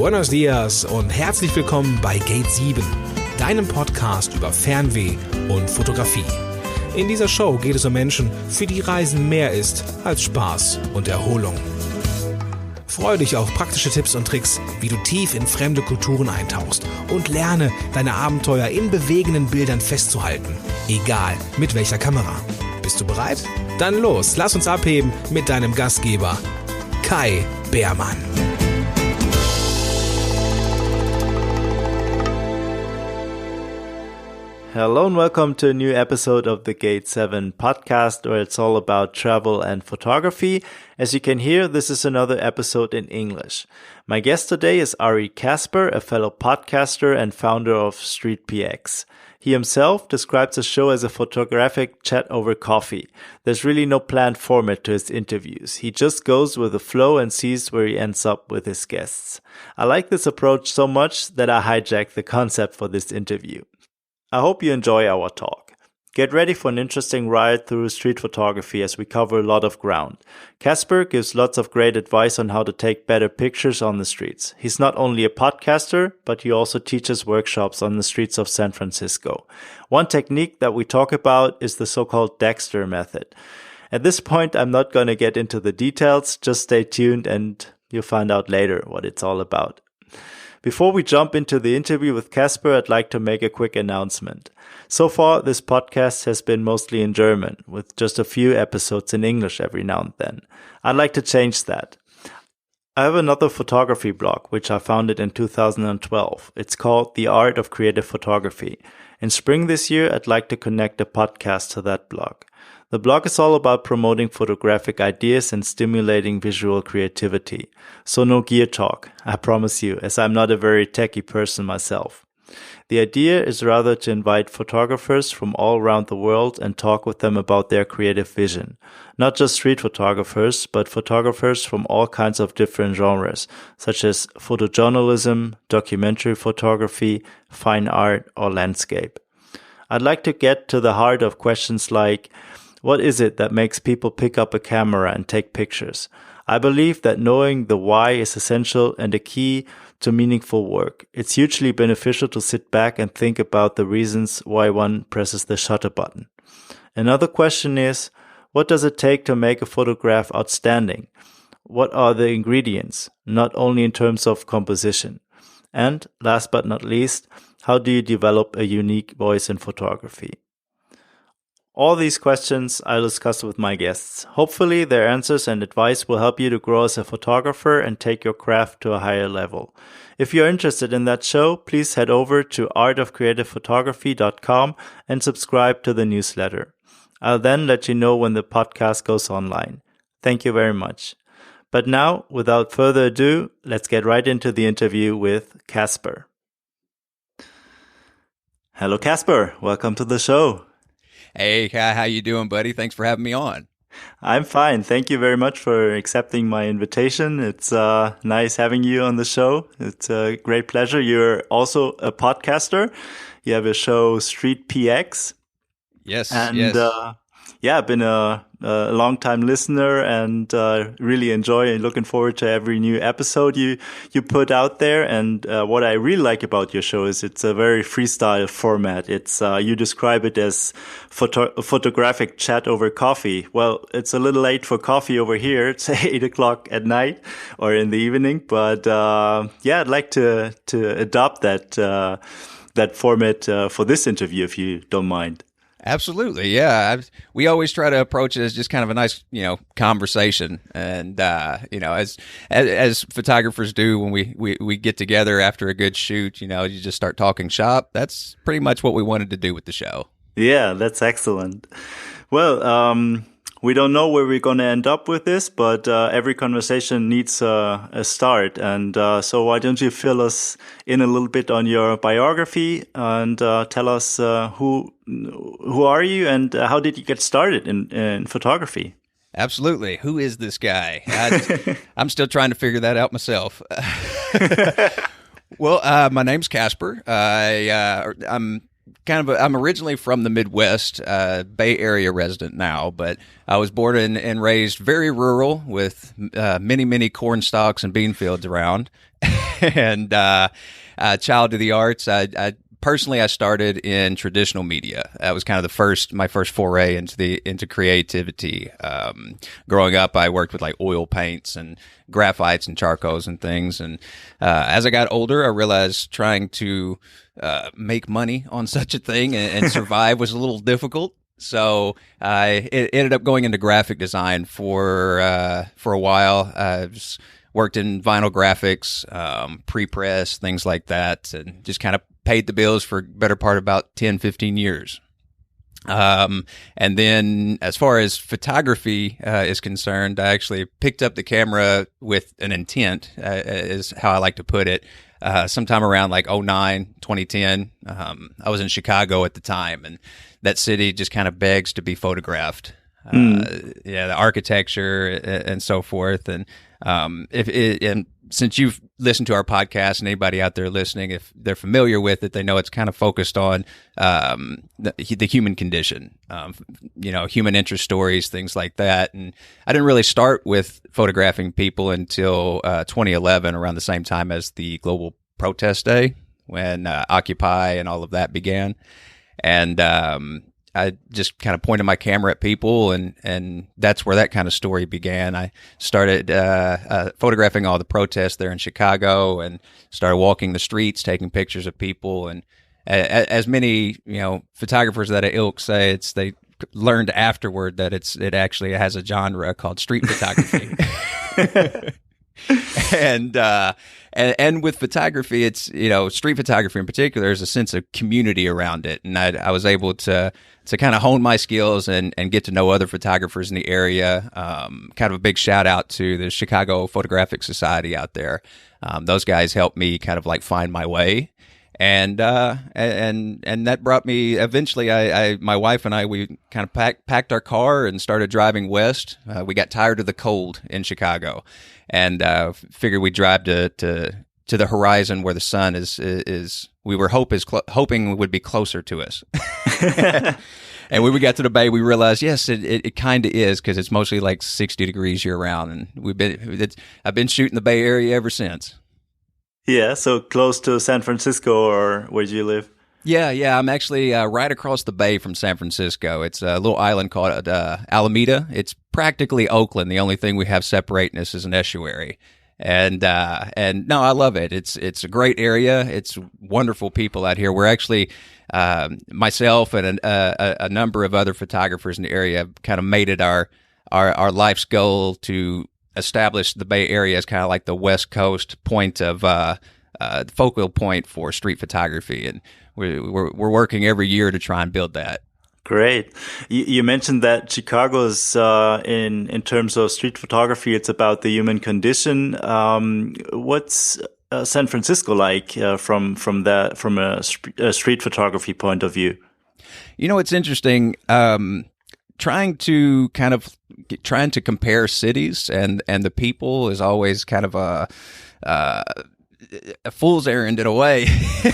Buenos dias und herzlich willkommen bei Gate 7, deinem Podcast über Fernweh und Fotografie. In dieser Show geht es um Menschen, für die Reisen mehr ist als Spaß und Erholung. Freue dich auf praktische Tipps und Tricks, wie du tief in fremde Kulturen eintauchst und lerne, deine Abenteuer in bewegenden Bildern festzuhalten, egal mit welcher Kamera. Bist du bereit? Dann los, lass uns abheben mit deinem Gastgeber, Kai Beermann. Hello and welcome to a new episode of the Gate 7 podcast, where it's all about travel and photography. As you can hear, this is another episode in English. My guest today is RE Casper, a fellow podcaster and founder of StreetPX. He himself describes the show as a photographic chat over coffee. There's really no planned format to his interviews. He just goes with the flow and sees where he ends up with his guests. I like this approach so much that I hijacked the concept for this interview. I hope you enjoy our talk. Get ready for an interesting ride through street photography as we cover a lot of ground. Casper gives lots of great advice on how to take better pictures on the streets. He's not only a podcaster, but he also teaches workshops on the streets of San Francisco. One technique that we talk about is the so-called Dexter Method. At this point, I'm not going to get into the details. Just stay tuned and you'll find out later what it's all about. Before we jump into the interview with Casper, I'd like to make a quick announcement. So far, this podcast has been mostly in German, with just a few episodes in English every now and then. I'd like to change that. I have another photography blog, which I founded in 2012. It's called The Art of Creative Photography. In spring this year, I'd like to connect a podcast to that blog. The blog is all about promoting photographic ideas and stimulating visual creativity. So no gear talk, I promise you, as I'm not a very techie person myself. The idea is rather to invite photographers from all around the world and talk with them about their creative vision. Not just street photographers, but photographers from all kinds of different genres, such as photojournalism, documentary photography, fine art, or landscape. I'd like to get to the heart of questions like, what is it that makes people pick up a camera and take pictures? I believe that knowing the why is essential and a key to meaningful work. It's hugely beneficial to sit back and think about the reasons why one presses the shutter button. Another question is, what does it take to make a photograph outstanding? What are the ingredients, not only in terms of composition? And last but not least, how do you develop a unique voice in photography? All these questions I'll discuss with my guests. Hopefully their answers and advice will help you to grow as a photographer and take your craft to a higher level. If you're interested in that show, please head over to artofcreativephotography.com and subscribe to the newsletter. I'll then let you know when the podcast goes online. Thank you very much. But now, without further ado, let's get right into the interview with Casper. Hello, Casper. Welcome to the show. Hey, Kai, how you doing, buddy? Thanks for having me on. I'm fine. Thank you very much for accepting my invitation. It's nice having you on the show. It's a great pleasure. You're also a podcaster. You have a show, StreetPX. Yes, and, yes. I've been a long-time listener and really enjoy and looking forward to every new episode you put out there. And what I really like about your show is it's a very freestyle format. It's you describe it as photographic chat over coffee. Well, it's a little late for coffee over here. It's 8 o'clock at night or in the evening. But I'd like to adopt that format for this interview, if you don't mind. Absolutely, yeah. We always try to approach it as just kind of a nice, conversation, and as photographers do when we get together after a good shoot, you just start talking shop. That's pretty much what we wanted to do with the show. Yeah, that's excellent. Well, we don't know where we're going to end up with this, but every conversation needs a start. And so why don't you fill us in a little bit on your biography and tell us who are you and how did you get started in photography? Absolutely. Who is this guy? I'm still trying to figure that out myself. Well, my name's Casper. I'm I'm originally from the Midwest, Bay Area resident now, but I was born and raised very rural with many corn stalks and bean fields around, and child of the arts. I started in traditional media. That was kind of my first foray into creativity. Growing up, I worked with like oil paints and graphites and charcoals and things. And as I got older, I realized trying to make money on such a thing and survive was a little difficult. So I ended up going into graphic design for a while. I worked in vinyl graphics, pre-press, things like that, and just kind of paid the bills for better part of about 10, 15 years. And then as far as photography is concerned, I actually picked up the camera with an intent, is how I like to put it. Sometime around like 2009, 2010. I was in Chicago at the time, and that city just kind of begs to be photographed. The architecture and so forth. And since you've listened to our podcast, and anybody out there listening, if they're familiar with it, they know it's kind of focused on the human condition, human interest stories, things like that. And I didn't really start with photographing people until 2011, around the same time as the Global Protest Day, when Occupy and all of that began. And I just kind of pointed my camera at people, and that's where that kind of story began. I started photographing all the protests there in Chicago, and started walking the streets, taking pictures of people. And as many photographers that at ilk say, they learned afterward that it actually has a genre called street photography. And with photography, it's street photography in particular, there's a sense of community around it, and I was able to kind of hone my skills and get to know other photographers in the area. Kind of a big shout out to the Chicago Photographic Society out there. Those guys helped me kind of like find my way. And that brought me eventually. My wife and I, we kind of packed our car and started driving west. We got tired of the cold in Chicago, and figured we'd drive to the horizon where the sun is. We were hoping would be closer to us. And when we got to the Bay, we realized, yes, it kind of is, because it's mostly like 60 degrees year round, and I've been shooting the Bay Area ever since. Yeah, so close to San Francisco, or where do you live? Yeah. I'm actually right across the bay from San Francisco. It's a little island called Alameda. It's practically Oakland. The only thing we have separating us is an estuary. And no, I love it. It's a great area. It's wonderful people out here. We're actually myself and a number of other photographers in the area kind of made it our life's goal to establish the Bay Area as kind of like the West Coast point of focal point for street photography, and we're working every year to try and build that. Great. You mentioned that Chicago's in terms of street photography, it's about the human condition. What's San Francisco like from a street photography point of view? It's interesting. Trying to compare cities and the people is always kind of a fool's errand in a way,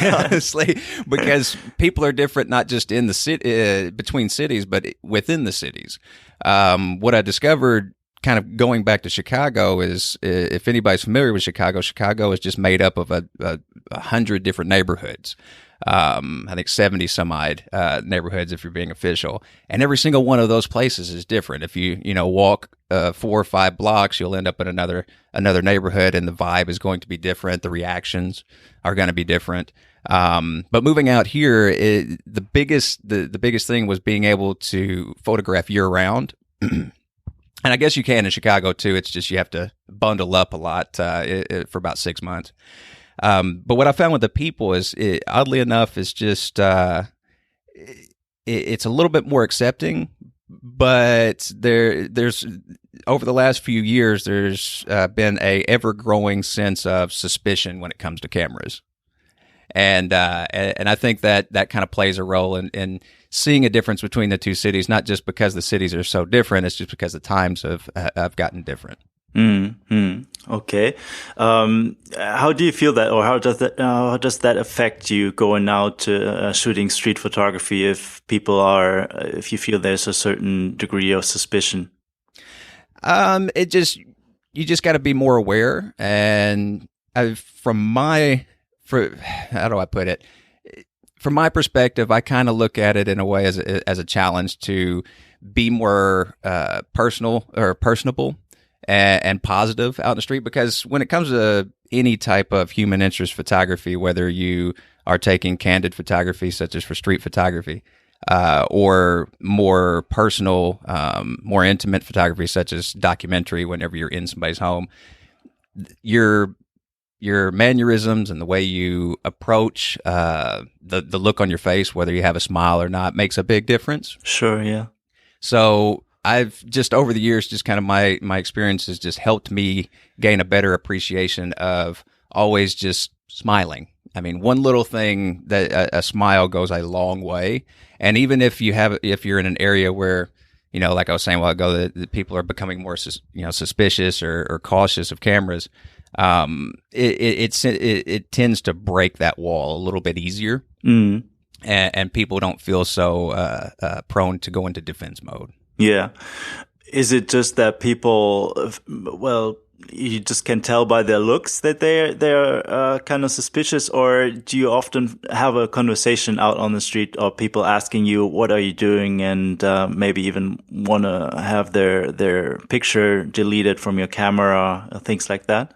honestly, because people are different, not just in the city, between cities, but within the cities. What I discovered kind of going back to Chicago is, if anybody's familiar with Chicago, Chicago is just made up of 100 different neighborhoods. I think 70 some odd neighborhoods, if you're being official, and every single one of those places is different. If you walk 4 or 5 blocks, you'll end up in another neighborhood, and the vibe is going to be different. The reactions are going to be different. But moving out here, the biggest thing was being able to photograph year round. And I guess you can in Chicago too. It's just you have to bundle up a lot for about 6 months. But what I found with the people is, oddly enough, is just it's a little bit more accepting. But there's over the last few years, there's been a ever growing sense of suspicion when it comes to cameras, and I think that kind of plays a role in seeing a difference between the two cities. Not just because the cities are so different, it's just because the times have gotten different. Mm-hmm. Okay. How do you feel that, or how does that affect you going out shooting street photography? If you feel there's a certain degree of suspicion. It just you just got to be more aware. And how do I put it? From my perspective, I kind of look at it in a way as a challenge to be more personal or personable and positive out in the street. Because when it comes to any type of human interest photography, whether you are taking candid photography, such as for street photography, or more personal, more intimate photography, such as documentary, whenever you're in somebody's home, your mannerisms and the way you approach the look on your face, whether you have a smile or not, makes a big difference. Sure, yeah. So I've just over the years, just kind of my experience has just helped me gain a better appreciation of always just smiling. I mean, one little thing that a smile goes a long way. And even if you're in an area where, like I was saying a while ago, that people are becoming more, suspicious or cautious of cameras, it tends to break that wall a little bit easier. Mm. And people don't feel so prone to go into defense mode. Yeah. Is it just that people, well, you just can tell by their looks that they're kind of suspicious, or do you often have a conversation out on the street, or people asking you, what are you doing, and maybe even want to have their picture deleted from your camera, things like that?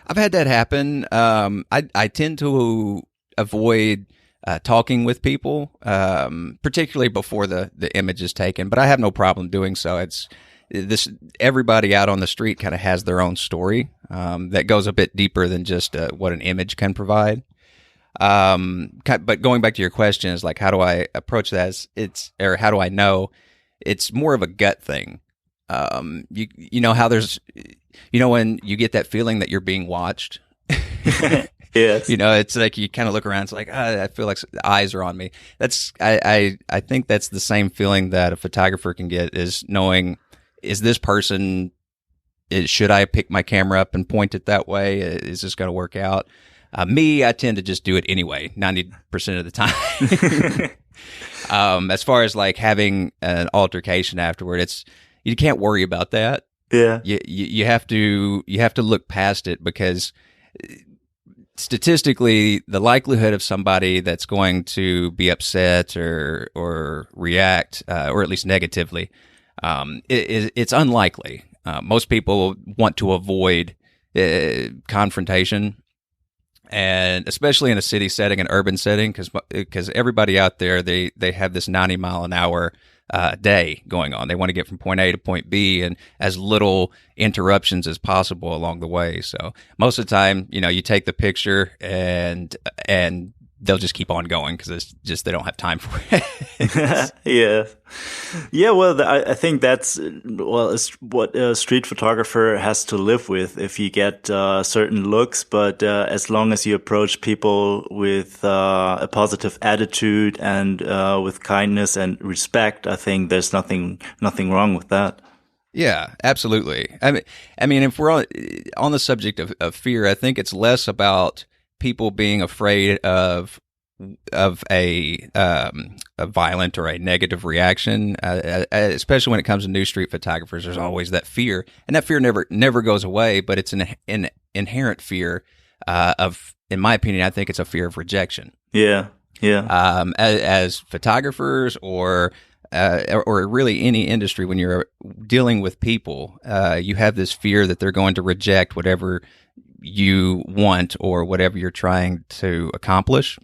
I've had that happen. I tend to avoid talking with people, particularly before the image is taken, but I have no problem doing so. Everybody out on the street kind of has their own story that goes a bit deeper than just what an image can provide. But going back to your question is like, how do I approach that? Or how do I know? It's more of a gut thing. You know how there's, when you get that feeling that you're being watched. Yes. It's like you kind of look around. It's like, I feel like the eyes are on me. I think that's the same feeling that a photographer can get, is knowing, is this person, should I pick my camera up and point it that way? Is this going to work out? I tend to just do it anyway, 90% of the time. As far as like having an altercation afterward, you can't worry about that. Yeah. You have to look past it, because statistically, the likelihood of somebody that's going to be upset or react, or at least negatively, it's unlikely. Most people want to avoid confrontation, and especially in a city setting, an urban setting, because everybody out there, they have this 90-mile-an-hour day going on. They want to get from point A to point B, and as little interruptions as possible along the way. So most of the time, you take the picture and they'll just keep on going, because it's just they don't have time for it. Yeah. Well, I think it's what a street photographer has to live with. If you get certain looks, but as long as you approach people with a positive attitude and with kindness and respect, I think there's nothing wrong with that. Yeah, absolutely. I mean, if we're on the subject of fear, I think it's less about people being afraid of a violent or a negative reaction, especially when it comes to new street photographers. There's always that fear, and that fear never goes away. But it's an inherent fear in my opinion, I think it's a fear of rejection. Yeah. As photographers or really any industry, when you're dealing with people, you have this fear that they're going to reject whatever you want or whatever you're trying to accomplish.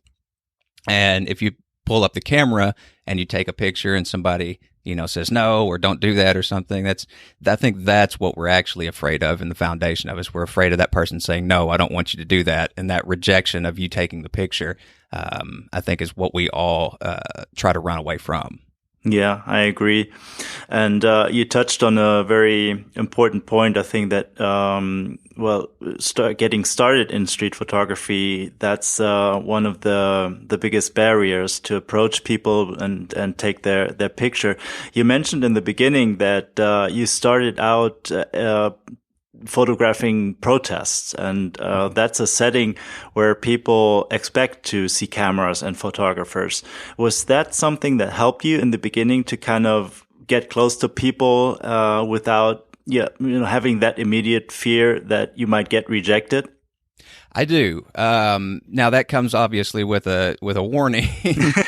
And if you pull up the camera and you take a picture and somebody, says no or don't do that or something, I think that's what we're actually afraid of in the foundation of us. We're afraid of that person saying, no, I don't want you to do that. And that rejection of you taking the picture, I think is what we all try to run away from. Yeah, I agree. And you touched on a very important point. I think that, getting started in street photography, that's one of the biggest barriers to approach people and take their picture. You mentioned in the beginning that you started out photographing protests, and that's a setting where people expect to see cameras and photographers. Was that something that helped you in the beginning to kind of get close to people without having that immediate fear that you might get rejected? I do. Now that comes obviously with a warning,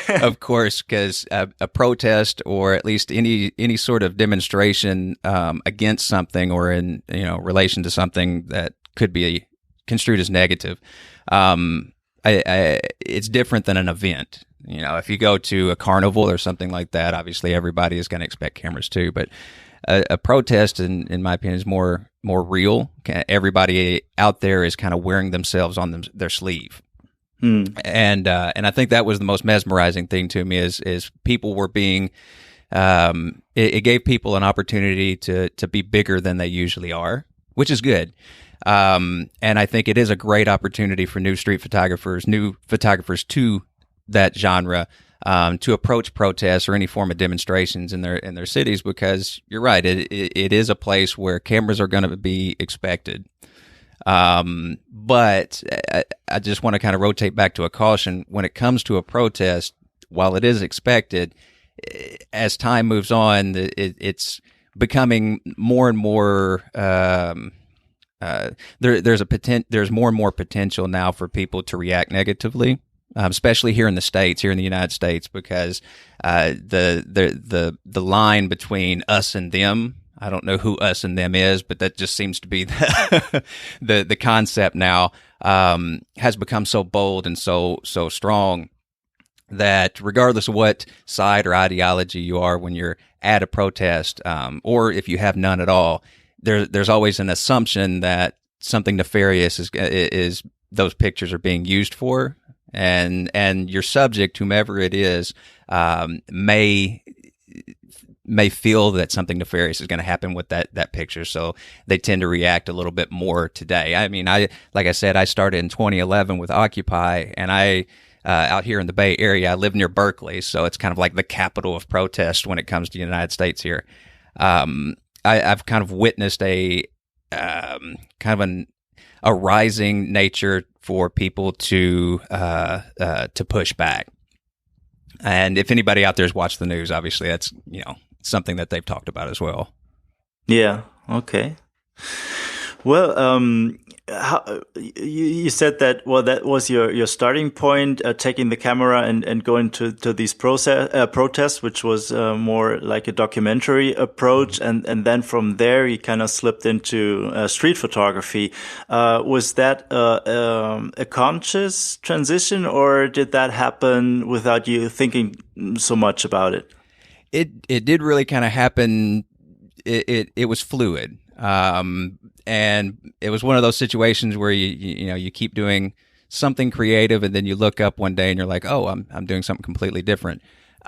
of course, because a protest or at least any sort of demonstration against something or in relation to something that could be construed as negative, it's different than an event. If you go to a carnival or something like that, obviously everybody is going to expect cameras too, but a protest, in my opinion, is more real. Everybody out there is kind of wearing themselves on their sleeve, and I think that was the most mesmerizing thing to me is people were being. It gave people an opportunity to be bigger than they usually are, which is good. And I think it is a great opportunity for new photographers to that genre. To approach protests or any form of demonstrations in their cities, because you're right, it is a place where cameras are going to be expected. But I just want to kind of rotate back to a caution when it comes to a protest. While it is expected, as time moves on, it's becoming more and more. There's more and more potential now for people to react negatively. Especially here in the United States, because the line between us and them, I don't know who us and them is, but that just seems to be the concept now, has become so bold and so strong that regardless of what side or ideology you are when you're at a protest, or if you have none at all, there's always an assumption that something nefarious is those pictures are being used for. And your subject, whomever it is, may feel that something nefarious is going to happen with that picture, so they tend to react a little bit more today. I mean, like I said, I started in 2011 with Occupy, and I out here in the Bay Area, I live near Berkeley, so it's kind of like the capital of protest when it comes to the United States here. I've kind of witnessed a rising nature for people to push back. And if anybody out there has watched the news, obviously that's something that they've talked about as well. Yeah. Okay. Well, you said that. Well, that was your starting point, taking the camera and going to these protests, which was more like a documentary approach, and then from there you kind of slipped into street photography. Was that a conscious transition, or did that happen without you thinking so much about it? It did really kind of happen. It was fluid. And it was one of those situations where you keep doing something creative, and then you look up one day and you're like, oh, I'm doing something completely different.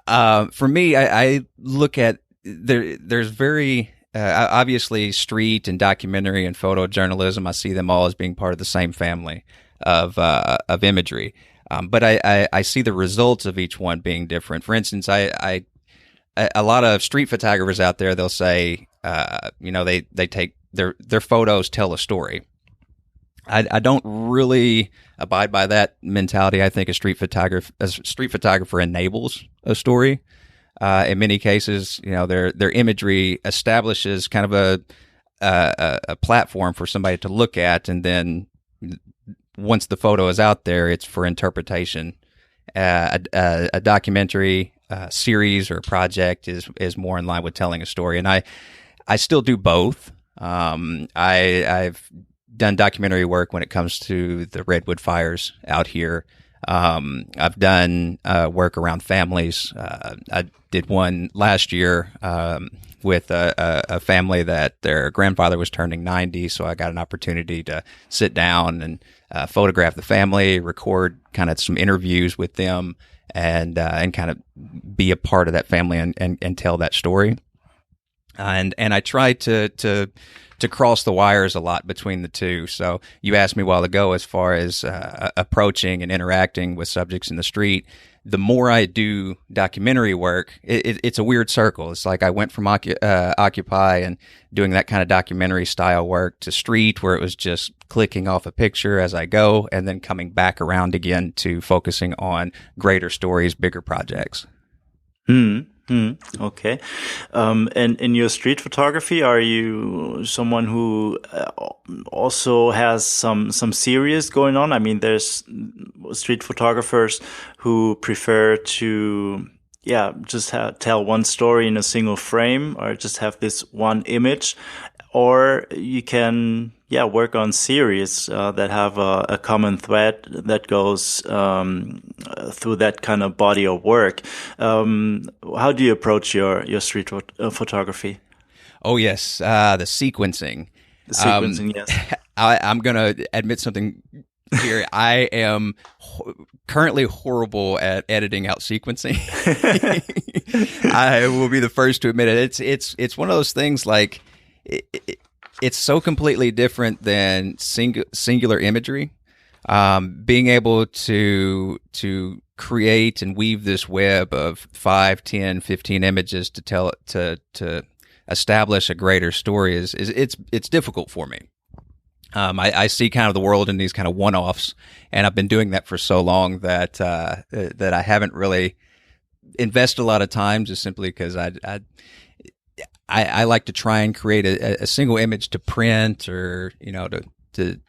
For me, I look at there's very obviously street and documentary and photojournalism. I see them all as being part of the same family of imagery. But I see the results of each one being different. For instance, a lot of street photographers out there, they'll say, they take their photos tell a story. I don't really abide by that mentality. I think a street photographer enables a story. In many cases, their imagery establishes kind of a platform for somebody to look at, and then once the photo is out there, it's for interpretation. A documentary series or project is more in line with telling a story, and I still do both. I've done documentary work when it comes to the Redwood fires out here. I've done work around families. I did one last year with a family that their grandfather was turning 90, so I got an opportunity to sit down and photograph the family, record kind of some interviews with them, and kind of be a part of that family and tell that story. and I try to cross the wires a lot between the two. So you asked me a while ago as far as approaching and interacting with subjects in the street. The more I do documentary work, it's a weird circle. It's like I went from Occupy and doing that kind of documentary style work to street, where it was just clicking off a picture as I go, and then coming back around again to focusing on greater stories, bigger projects. Okay. And in your street photography, are you someone who also has some series going on? I mean, there's street photographers who prefer to, just tell one story in a single frame, or just have this one image, or you can, work on series that have a common thread that goes through that kind of body of work. How do you approach your street photography? Oh, yes, the sequencing. The sequencing, yes. I'm going to admit something here. I am currently horrible at editing out sequencing. I will be the first to admit it. It's one of those things like it's so completely different than singular imagery. Being able to create and weave this web of 5, 10, 15 images to establish a greater story it's difficult for me. I see kind of the world in these kind of one-offs, and I've been doing that for so long that I haven't really invested a lot of time, just simply because I like to try and create a single image to print, or to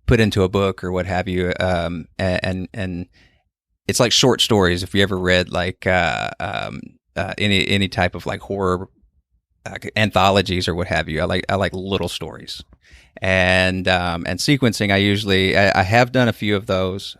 put into a book or what have you. And it's like short stories. If you ever read like any type of like horror anthologies or what have you, I like little stories. And sequencing, I have done a few of those,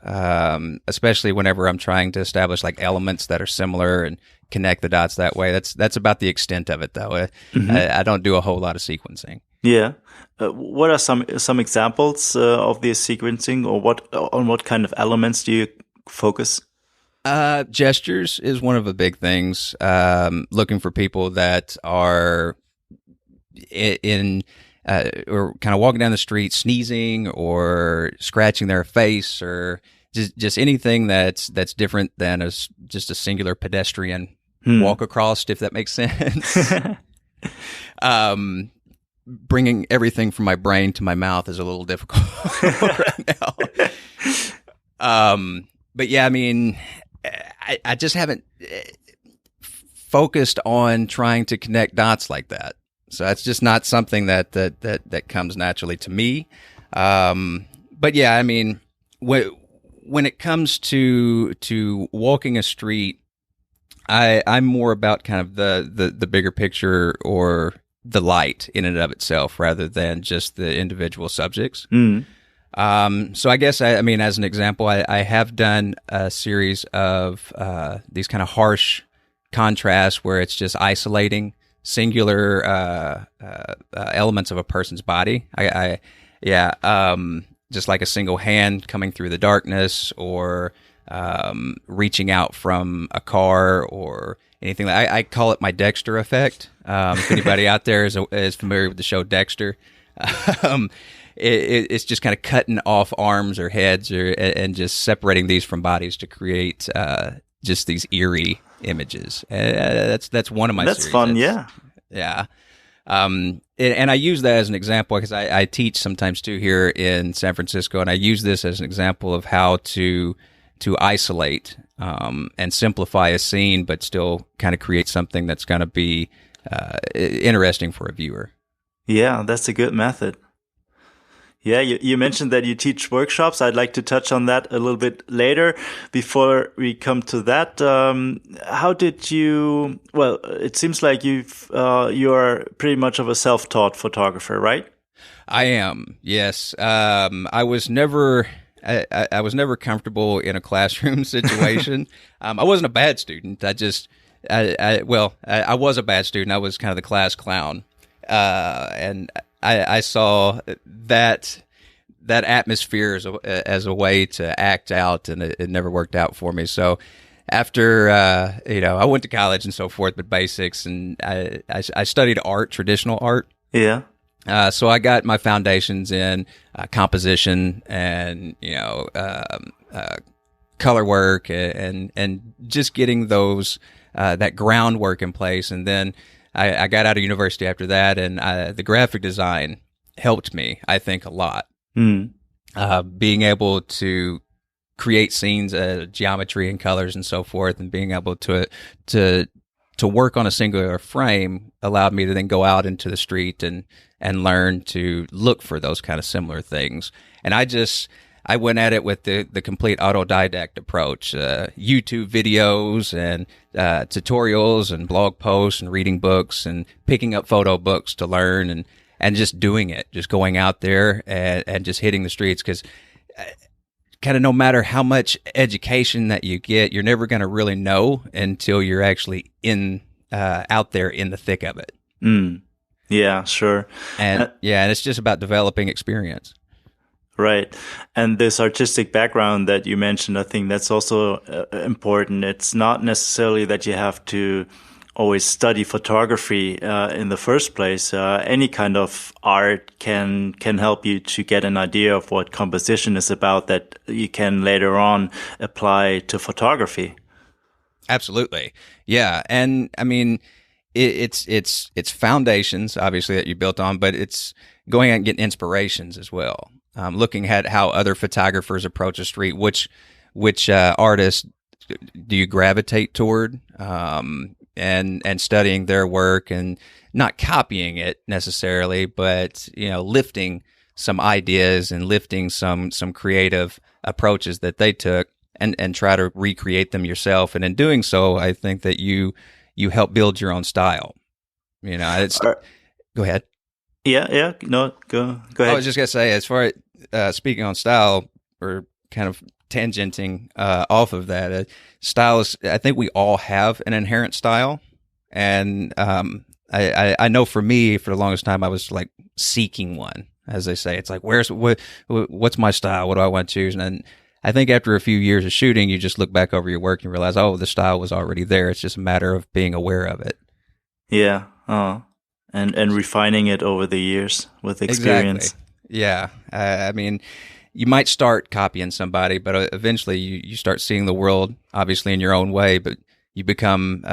especially whenever I'm trying to establish like elements that are similar and connect the dots that way. That's about the extent of it, though. I don't do a whole lot of sequencing. Yeah. What are some examples of this sequencing, or on what kind of elements do you focus? Gestures is one of the big things. Looking for people that are in or kind of walking down the street, sneezing or scratching their face, or just anything that's different than just a singular pedestrian walk across, if that makes sense. Bringing everything from my brain to my mouth is a little difficult right now. But yeah, I mean, I just haven't focused on trying to connect dots like that. So that's just not something that comes naturally to me. But yeah, I mean, when it comes to walking a street, I'm more about kind of the bigger picture, or the light in and of itself, rather than just the individual subjects. So I guess, I mean, as an example, I have done a series of these kind of harsh contrasts where it's just isolating singular elements of a person's body. Just like a single hand coming through the darkness, or reaching out from a car, or anything. I call it my Dexter effect. If anybody out there is familiar with the show Dexter, it's just kind of cutting off arms or heads, and just separating these from bodies to create just these eerie images. That's one of my. That's series. Fun, yeah. Yeah. And I use that as an example because I teach sometimes too here in San Francisco, and I use this as an example of how to isolate and simplify a scene, but still kind of create something that's going to be interesting for a viewer. Yeah, that's a good method. Yeah, you mentioned that you teach workshops. I'd like to touch on that a little bit later. Before we come to that, how did you? Well, it seems like you are pretty much of a self-taught photographer, right? I am. Yes. I was never comfortable in a classroom situation. I wasn't a bad student. I was a bad student. I was kind of the class clown, and I saw that atmosphere as a way to act out, and it never worked out for me. So after I went to college and so forth, but basics, and I studied art, traditional art. Yeah. So I got my foundations in composition and color work and just getting those that groundwork in place. And then I got out of university after that, and the graphic design helped me, I think, a lot. Being able to create scenes, geometry and colors and so forth, and being able to work on a singular frame allowed me to then go out into the street and learn to look for those kind of similar things. And I went at it with the complete autodidact approach, YouTube videos and tutorials and blog posts and reading books and picking up photo books to learn and just doing it, just going out there and just hitting the streets. Because kind of no matter how much education that you get, you're never going to really know until you're actually out there in the thick of it. Yeah, sure. And and it's just about developing experience. Right. And this artistic background that you mentioned, I think that's also important. It's not necessarily that you have to always study photography in the first place. Any kind of art can help you to get an idea of what composition is about that you can later on apply to photography. Absolutely. Yeah. And I mean, it's foundations, obviously, that you built on, but it's going out and getting inspirations as well. Looking at how other photographers approach a street, which artists do you gravitate toward, and studying their work and not copying it necessarily, but lifting some ideas and lifting some creative approaches that they took and try to recreate them yourself. And in doing so, I think that you help build your own style. Go ahead. Yeah. No, go ahead. I was just gonna say, as far as speaking on style, or kind of tangenting off of that, style is. I think we all have an inherent style, and I know for me, for the longest time, I was like seeking one, as they say. It's like, what's my style? What do I want to choose? And then I think after a few years of shooting, you just look back over your work and realize, oh, the style was already there. It's just a matter of being aware of it. Yeah. And refining it over the years with experience. Exactly. Yeah. I mean, you might start copying somebody, but eventually you start seeing the world, obviously, in your own way, but you become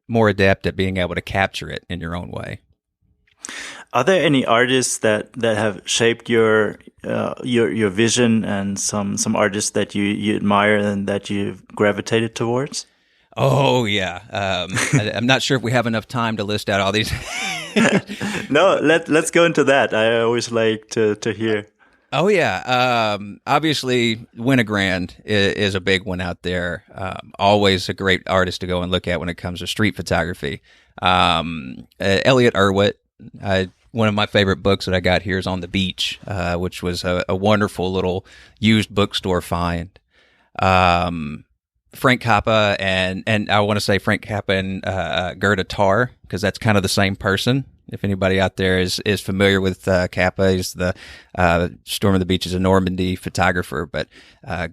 more adept at being able to capture it in your own way. Are there any artists that have shaped your vision, and some artists that you admire and that you've gravitated towards? Oh, yeah. I'm not sure if we have enough time to list out all these. No, let's go into that. I always like to hear. Oh, yeah. Obviously, Winogrand is a big one out there. Always a great artist to go and look at when it comes to street photography. Elliot Erwitt, one of my favorite books that I got here is On the Beach, which was a wonderful little used bookstore find. Frank Kappa and I want to say Frank Kappa and Gerda Tarr, because that's kind of the same person. If anybody out there is familiar with Kappa, he's the Storm of the Beaches of Normandy photographer, but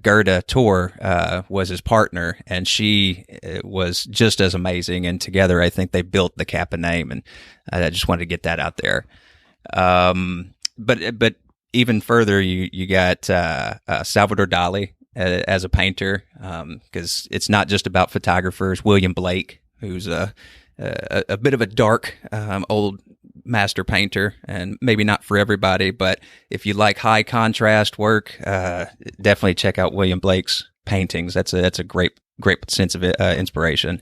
Gerda Tarr was his partner, and she was just as amazing. And together, I think they built the Kappa name, and I just wanted to get that out there. But even further, you got Salvador Dali as a painter, because it's not just about photographers. William Blake, who's a bit of a dark old master painter, and maybe not for everybody, but if you like high contrast work, definitely check out William Blake's paintings. That's a great sense of inspiration.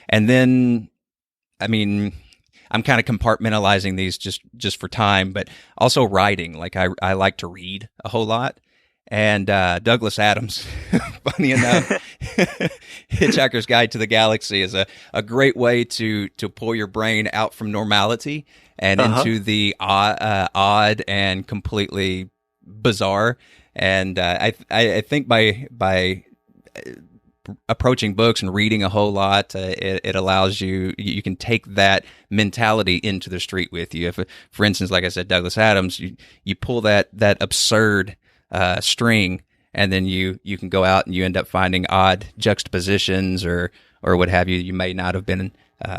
And then, I mean, I'm kind of compartmentalizing these just for time, but also writing. Like I like to read a whole lot. And Douglas Adams, funny enough, Hitchhiker's Guide to the Galaxy is a great way to pull your brain out from normality and into the odd and completely bizarre. And I think by approaching books and reading a whole lot, it allows you can take that mentality into the street with you. If, for instance, like I said, Douglas Adams, you pull that absurd string and then you can go out and you end up finding odd juxtapositions or what have you may not have been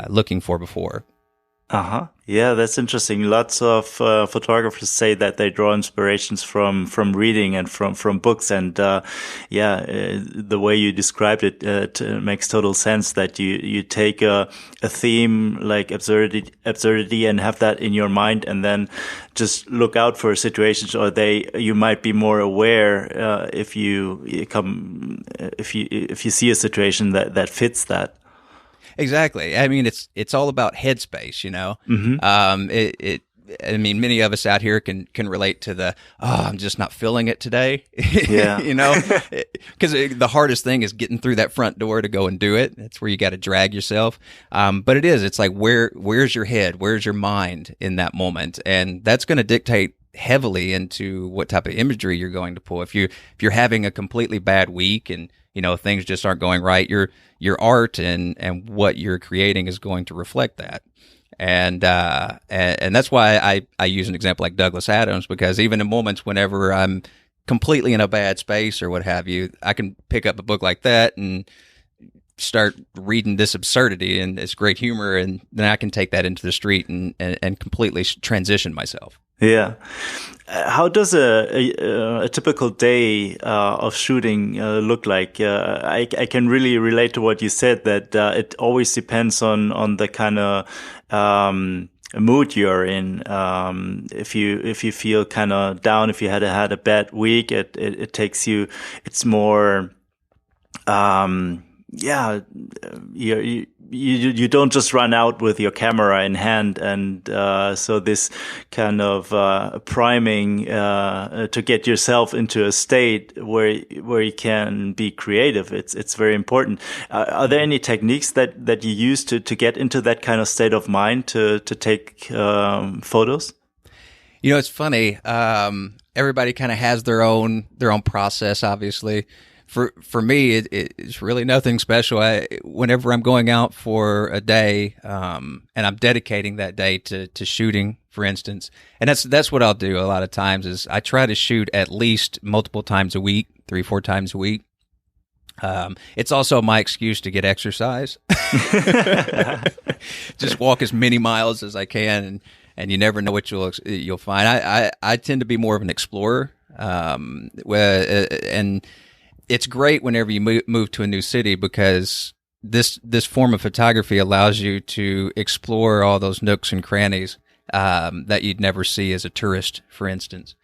looking for before. Uh-huh. Yeah, that's interesting. Lots of photographers say that they draw inspirations from reading and from books. And the way you described it makes total sense, that you take a theme like absurdity and have that in your mind, and then just look out for situations, or you might be more aware if you see a situation that fits that. Exactly. I mean, it's all about headspace, you know. I mean, many of us out here can relate to I'm just not feeling it today. Yeah. You know, because the hardest thing is getting through that front door to go and do it. That's where you got to drag yourself. But it's like, where's your head? Where's your mind in that moment? And that's going to dictate heavily into what type of imagery you're going to pull. If you're having a completely bad week and things just aren't going right, your art and what you're creating is going to reflect that. And that's why I use an example like Douglas Adams, because even in moments whenever I'm completely in a bad space or what have you, I can pick up a book like that and start reading this absurdity and it's great humor, and then I can take that into the street and completely transition myself. Yeah. How does a typical day of shooting look like? I can really relate to what you said, that it always depends on the kind of mood you're in. If you feel kind of down, if you had a bad week, it takes you. It's more. You don't just run out with your camera in hand, and so this kind of priming to get yourself into a state where you can be creative. It's very important. Are there any techniques that you use to get into that kind of state of mind to take photos? It's funny. Everybody kind of has their own process, obviously. For me, it's really nothing special. Whenever I'm going out for a day, and I'm dedicating that day to shooting, for instance, and that's what I'll do a lot of times is I try to shoot at least multiple times a week, 3-4 times a week. It's also my excuse to get exercise. Just walk as many miles as I can, and you never know what you'll find. I tend to be more of an explorer, and it's great whenever you move to a new city, because this form of photography allows you to explore all those nooks and crannies that you'd never see as a tourist, for instance.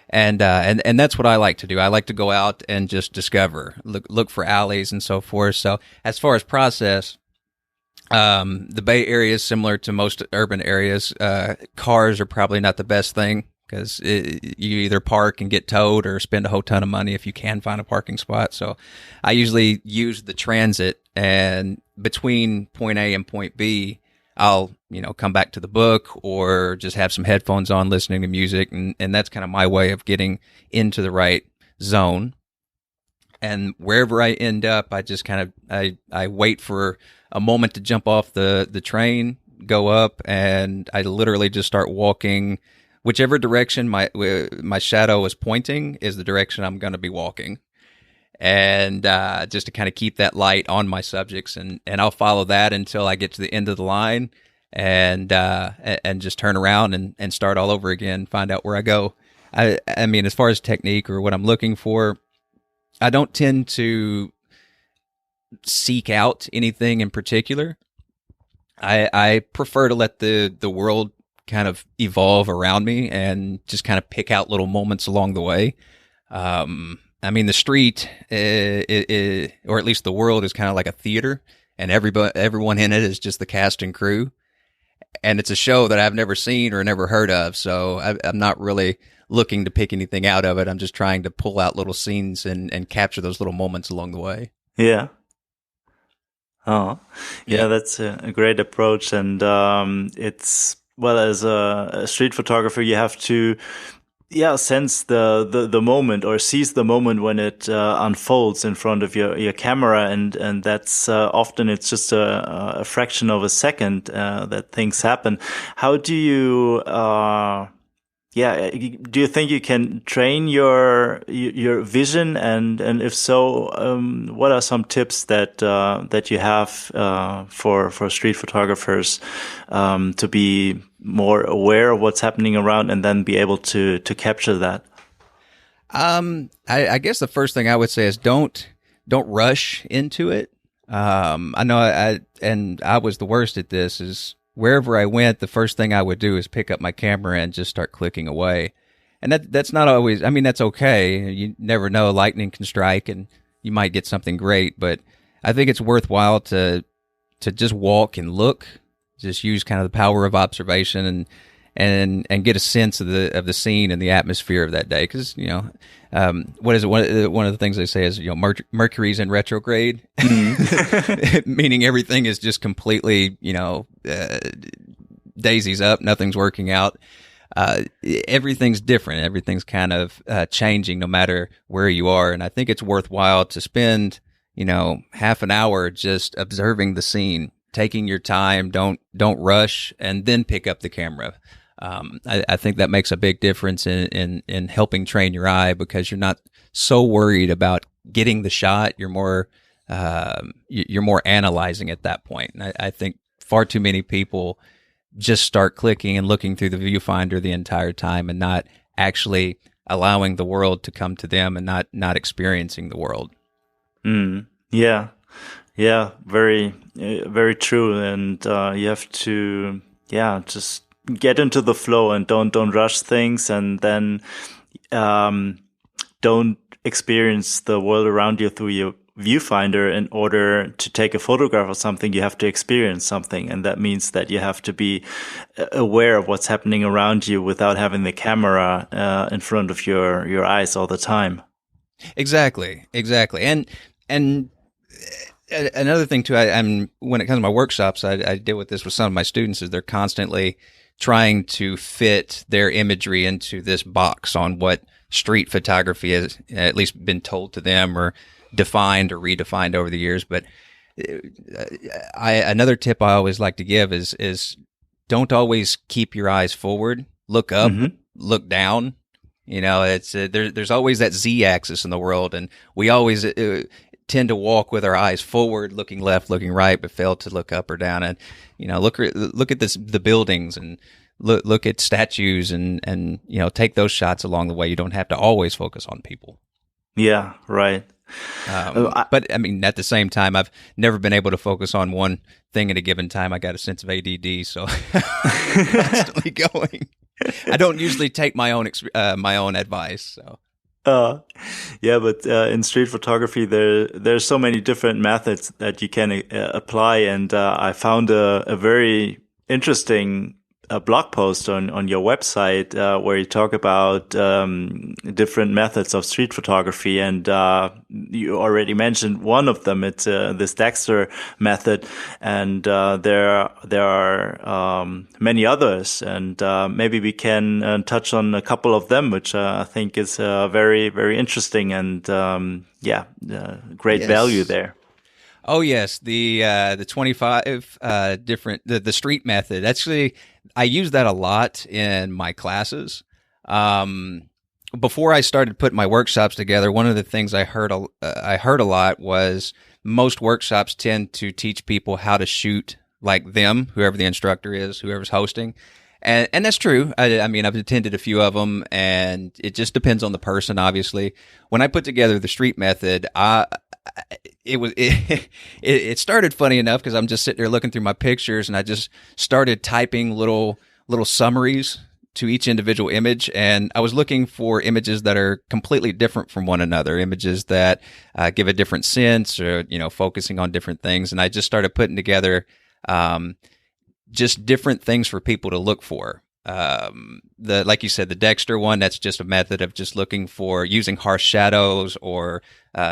And that's what I like to do. I like to go out and just discover, look for alleys and so forth. So as far as process, the Bay Area is similar to most urban areas. Cars are probably not the best thing, because you either park and get towed or spend a whole ton of money if you can find a parking spot. So I usually use the transit, and between point A and point B, I'll, come back to the book or just have some headphones on listening to music. And that's kind of my way of getting into the right zone. And wherever I end up, I just kind of, I wait for a moment to jump off the train, go up, and I literally just start walking. Whichever direction my shadow is pointing is the direction I'm going to be walking. And just to kind of keep that light on my subjects, and I'll follow that until I get to the end of the line, and just turn around and start all over again, find out where I go. I mean, as far as technique or what I'm looking for, I don't tend to seek out anything in particular. I prefer to let the world kind of evolve around me and just kind of pick out little moments along the way. I mean, the street, or at least the world, is kind of like a theater, and everyone in it is just the cast and crew. And it's a show that I've never seen or never heard of, so I'm not really looking to pick anything out of it. I'm just trying to pull out little scenes and capture those little moments along the way. Yeah. Oh, yeah, that's a great approach. And it's, well, as a street photographer, you have to, sense the moment, or seize the moment when it unfolds in front of your camera, and that's often it's just a fraction of a second that things happen. How do you yeah, do you think you can train your vision, and if so, what are some tips that you have for street photographers to be more aware of what's happening around and then be able to capture that? I guess the first thing I would say is don't rush into it. I know I was the worst at this. Is wherever I went, the first thing I would do is pick up my camera and just start clicking away. And that's not always, I mean, that's okay. You never know, lightning can strike and you might get something great, but I think it's worthwhile to just walk and look, just use kind of the power of observation and get a sense of the scene and the atmosphere of that day. Because what is it? One of the things they say is Mercury's in retrograde, meaning everything is just completely daisies up, nothing's working out. Everything's different. Everything's kind of changing no matter where you are. And I think it's worthwhile to spend half an hour just observing the scene, taking your time. Don't rush, and then pick up the camera. I think that makes a big difference in helping train your eye, because you're not so worried about getting the shot. You're more analyzing at that point. And I think far too many people just start clicking and looking through the viewfinder the entire time and not actually allowing the world to come to them and not experiencing the world. Yeah, very, very true. And you have to, just get into the flow and don't rush things, and then don't experience the world around you through your viewfinder. In order to take a photograph of something, you have to experience something, and that means that you have to be aware of what's happening around you without having the camera in front of your eyes all the time. Exactly. And another thing too, when it comes to my workshops, I deal with this with some of my students, is they're constantly trying to fit their imagery into this box on what street photography has at least been told to them or defined or redefined over the years. But another tip I always like to give is don't always keep your eyes forward. Look up, look down. There's always that Z-axis in the world, and we always tend to walk with our eyes forward, looking left, looking right, but fail to look up or down. And look at the buildings and look at statues and take those shots along the way. You don't have to always focus on people. Yeah, right. But I mean, at the same time, I've never been able to focus on one thing at a given time. I got a sense of ADD, so I'm constantly going. I don't usually take my own advice. So. But in street photography, there's so many different methods that you can apply, and I found a very interesting blog post on your website where you talk about different methods of street photography, and you already mentioned one of them. It's this Dexter method, and there are many others, and maybe we can touch on a couple of them, which I think is very, very interesting, and great value there. Oh yes, the 25 different the street method. Actually, I use that a lot in my classes. Before I started putting my workshops together, one of the things I heard a lot was most workshops tend to teach people how to shoot like them, whoever the instructor is, whoever's hosting. And that's true. I mean, I've attended a few of them, and it just depends on the person, obviously. When I put together the street method, it started funny enough because I'm just sitting there looking through my pictures, and I just started typing little summaries to each individual image. And I was looking for images that are completely different from one another, images that give a different sense, or, focusing on different things. And I just started putting together, just different things for people to look for. Like you said, the Dexter one, that's just a method of just looking for using harsh shadows or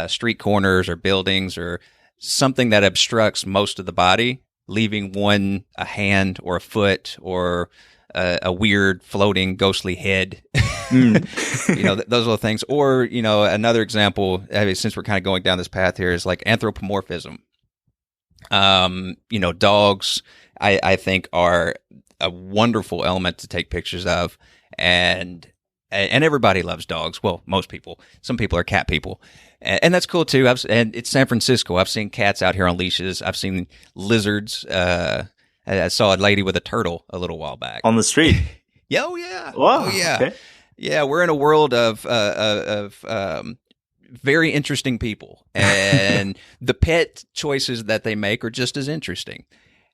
street corners or buildings or something that obstructs most of the body, leaving a hand or a foot or a weird floating ghostly head. Those little things. Or, another example, since we're kind of going down this path here, is like anthropomorphism. Dogs, I think, are a wonderful element to take pictures of. and everybody loves dogs. Well, most people. Some people are cat people. And that's cool too. And it's San Francisco. I've seen cats out here on leashes. I've seen lizards. I saw a lady with a turtle a little while back on the street. Yeah, oh yeah. Wow. Oh yeah. Okay. Yeah, we're in a world of very interesting people, and the pet choices that they make are just as interesting.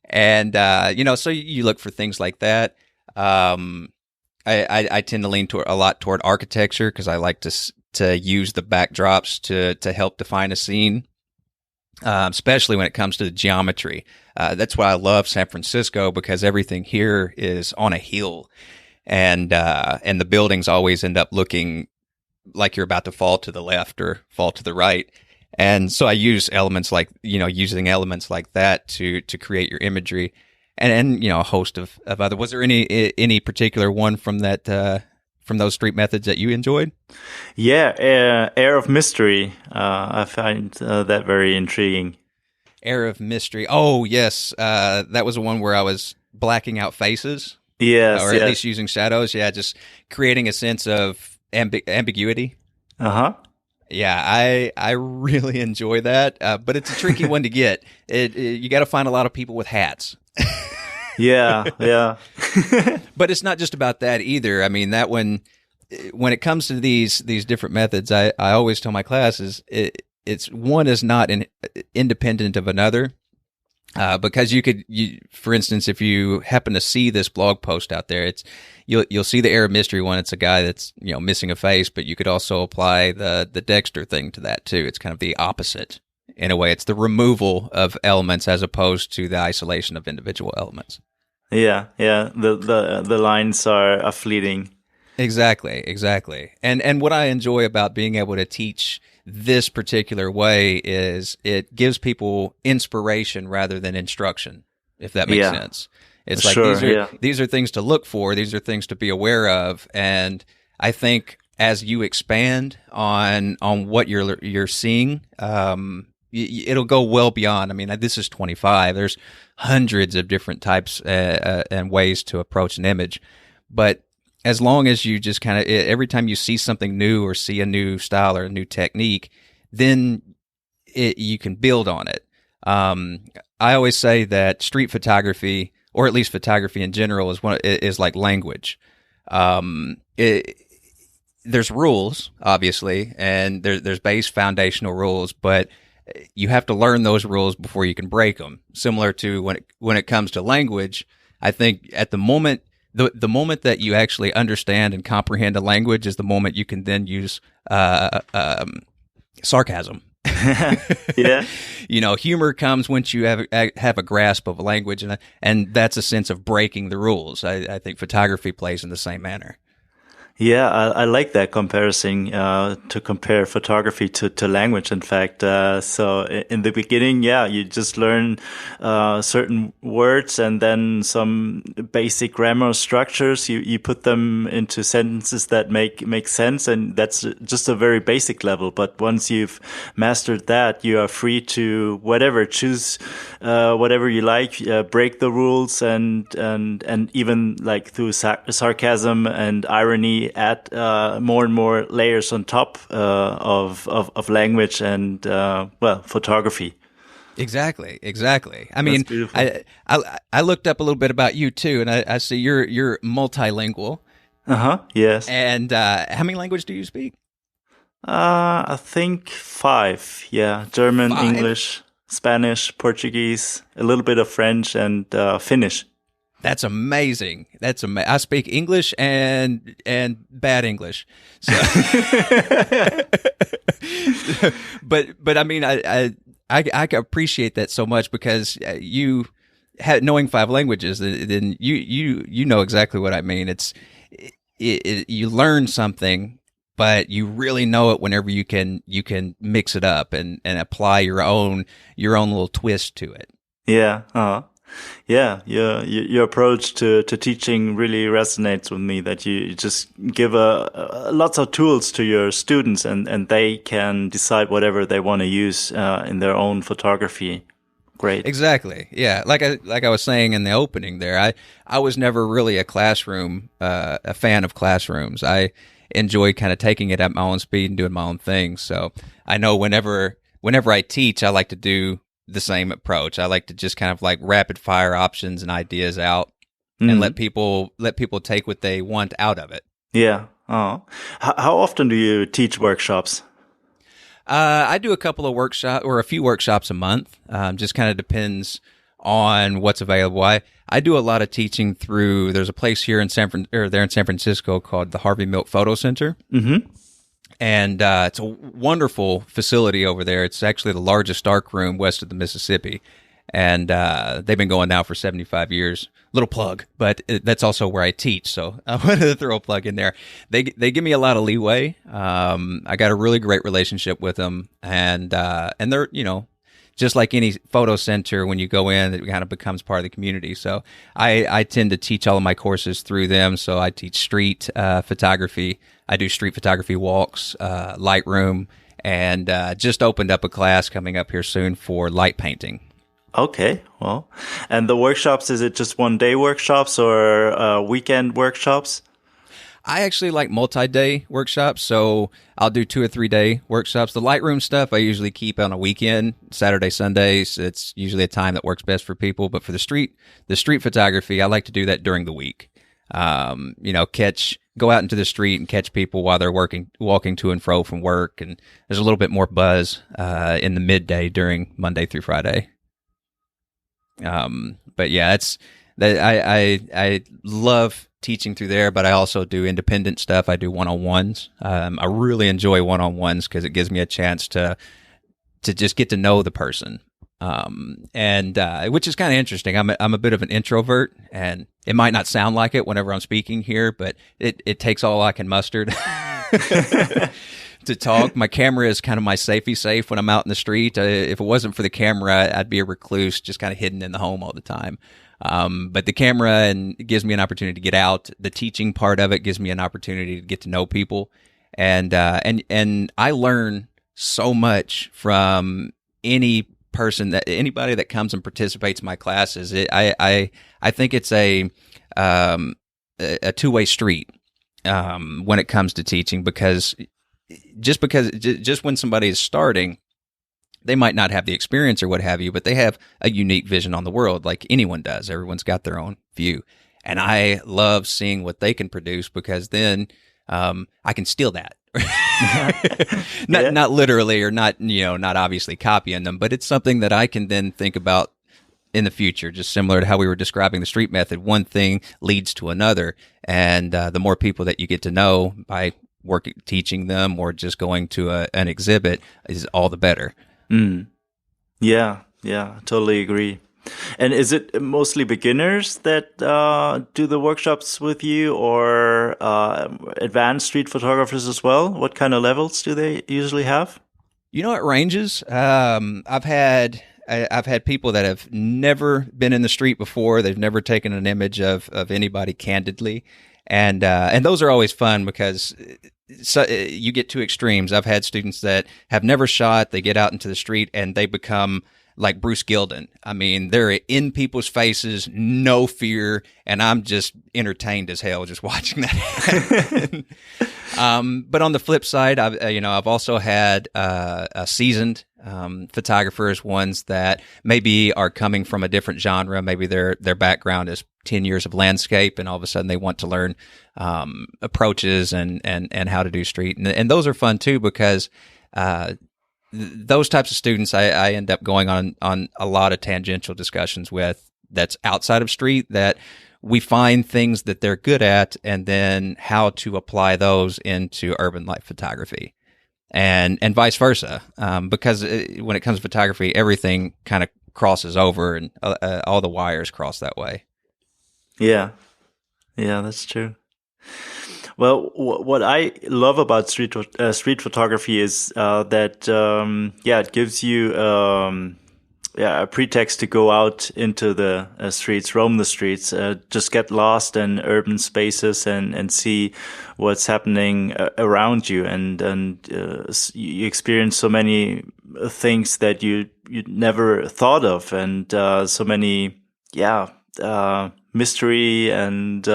And so you look for things like that. I tend to lean a lot toward architecture because I like to use the backdrops to help define a scene, especially when it comes to the geometry. That's why I love San Francisco, because everything here is on a hill, and the buildings always end up looking like you're about to fall to the left or fall to the right. And so I use elements like, using elements like that to create your imagery, and a host of other. Was there any particular one from that from those street methods that you enjoyed? Yeah, Air of Mystery. I find that very intriguing. Air of Mystery. Oh yes, that was the one where I was blacking out faces. Yes, or at least using shadows. Yeah, just creating a sense of ambiguity. Yeah, I really enjoy that, but it's a tricky one to get. You got to find a lot of people with hats. Yeah. But it's not just about that either. I mean, that when it comes to these different methods, I always tell my classes it's one is not independent of another. Because for instance, if you happen to see this blog post out there, you'll see the Air of Mystery one. It's a guy that's missing a face, but you could also apply the Dexter thing to that too. It's kind of the opposite in a way. It's the removal of elements as opposed to the isolation of individual elements. Yeah. The lines are fleeting. Exactly. And what I enjoy about being able to teach this particular way is it gives people inspiration rather than instruction, if that makes sense. It's like these are things to look for, these are things to be aware of, and I think as you expand on what you're seeing, it'll go well beyond. I mean, this is 25. There's hundreds of different types and ways to approach an image, but as long as you just kind of, every time you see something new or see a new style or a new technique, then you can build on it. I always say that street photography, or at least photography in general, is like language. There's rules, obviously, and there's base foundational rules, but you have to learn those rules before you can break them. Similar to when it comes to language, I think at the moment, the moment that you actually understand and comprehend a language is the moment you can then use sarcasm. Yeah. Humor comes once you have a grasp of a language, and that's a sense of breaking the rules. I think photography plays in the same manner. Yeah, I like that comparison, to compare photography to language, in fact. So in the beginning, you just learn certain words and then some basic grammar structures. You put them into sentences that make sense, and that's just a very basic level. But once you've mastered that, you are free to choose whatever you like, break the rules, and even like through sarcasm and irony, add more and more layers on top of language and photography. Exactly. I mean, I looked up a little bit about you too, and I see you're multilingual. Yes. And how many languages do you speak? I think 5. Yeah, German, 5? English, Spanish, Portuguese, a little bit of French, and Finnish. That's amazing. I speak English and bad English. So. but I mean, I appreciate that so much, because you knowing 5 languages, then you know exactly what I mean. You learn something, but you really know it whenever you can mix it up and apply your own little twist to it. Yeah. Yeah, your approach to teaching really resonates with me, that you just give lots of tools to your students, and they can decide whatever they want to use in their own photography. great. Exactly. Yeah. Like I was saying in the opening there, I was never really a fan of classrooms. I enjoy kind of taking it at my own speed and doing my own thing. So I know whenever I teach, I like to do the same approach. I like to just kind of like rapid fire options and ideas out and let people take what they want out of it. Yeah. Oh, how often do you teach workshops? I do a few workshops a month. Just kind of depends on what's available. I do a lot of teaching through. There's a place here in San Francisco called the Harvey Milk Photo Center, and it's a wonderful facility over there. It's actually the largest darkroom west of the Mississippi, and they've been going now for 75 years. Little plug, but that's also where I teach, so I wanted to throw a plug in there. They give me a lot of leeway. I got a really great relationship with them, and they're, just like any photo center, when you go in, it kind of becomes part of the community. So I tend to teach all of my courses through them. So I teach street photography. I do street photography walks, Lightroom, and just opened up a class coming up here soon for light painting. Okay, well, and the workshops, is it just 1-day workshops or weekend workshops? I actually like multi-day workshops, so I'll do 2 or 3 day workshops. The Lightroom stuff I usually keep on a weekend, Saturday, Sundays. It's usually a time that works best for people. But for the street photography, I like to do that during the week. Go out into the street and catch people while they're walking to and fro from work, and there's a little bit more buzz in the midday during Monday through Friday. But yeah, I love teaching through there, but I also do independent stuff. I do one-on-ones. I really enjoy one-on-ones because it gives me a chance to just get to know the person. And which is kind of interesting. I'm a bit of an introvert, and it might not sound like it whenever I'm speaking here, but it takes all I can muster to talk. My camera is kind of my safety safe when I'm out in the street. If it wasn't for the camera, I'd be a recluse, just kind of hidden in the home all the time. But the camera it gives me an opportunity to get out. The teaching part of it gives me an opportunity to get to know people, and I learn so much from anybody that comes and participates in my classes. I think it's a two-way street when it comes to teaching, because just when somebody is starting, they might not have the experience or what have you, but they have a unique vision on the world like anyone does. Everyone's got their own view. And I love seeing what they can produce, because then I can steal that. Not literally, or not obviously copying them, but it's something that I can then think about in the future, just similar to how we were describing the street method. One thing leads to another, and the more people that you get to know by teaching them or just going to an exhibit is all the better. Yeah, totally agree. And is it mostly beginners that do the workshops with you, or advanced street photographers as well? What kind of levels do they usually have? It ranges. I've had people that have never been in the street before. They've never taken an image of anybody candidly, and those are always fun, because you get two extremes. I've had students that have never shot. They get out into the street and they become like Bruce Gilden. I mean, they're in people's faces, no fear, and I'm just entertained as hell just watching that happen. But on the flip side, I've also had seasoned photographers, ones that maybe are coming from a different genre. Maybe their background is 10 years of landscape, and all of a sudden they want to learn approaches and how to do street. And those are fun too, because those types of students I end up going on a lot of tangential discussions with, that's outside of street, that we find things that they're good at, and then how to apply those into urban life photography, and vice versa. Because when it comes to photography, everything kind of crosses over, and all the wires cross that way. Yeah, that's true. Well, what I love about street photography is that it gives you a pretext to go out into the streets, roam the streets, just get lost in urban spaces and see what's happening around you, and you experience so many things that you never thought of, and so many mystery and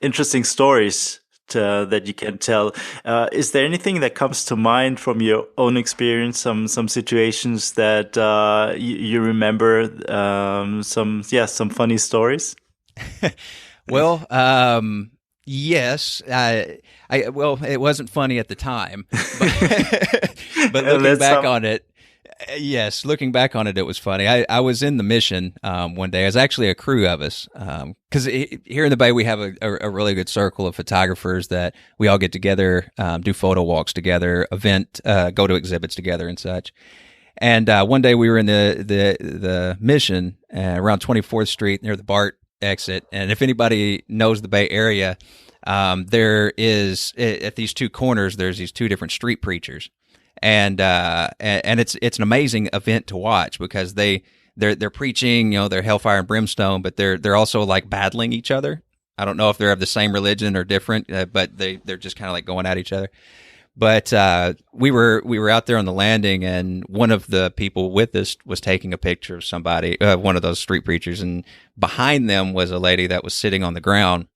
interesting stories that you can tell. Is there anything that comes to mind from your own experience? Some situations that you remember? Some funny stories. Well, yes. Well, it wasn't funny at the time, but looking back on it, yes, looking back on it, it was funny. I was in the mission one day. It was actually a crew of us because here in the Bay we have a really good circle of photographers that we all get together, do photo walks together, go to exhibits together and such. And one day we were in the mission around 24th Street near the BART exit. And if anybody knows the Bay Area, there is at these two corners, there's these two different street preachers. And it's an amazing event to watch because they're preaching, they're hellfire and brimstone, but they're also like battling each other. I don't know if they're of the same religion or different, but they're just kind of like going at each other. But we were out there on the landing, and one of the people with us was taking a picture of somebody, one of those street preachers, and behind them was a lady that was sitting on the ground.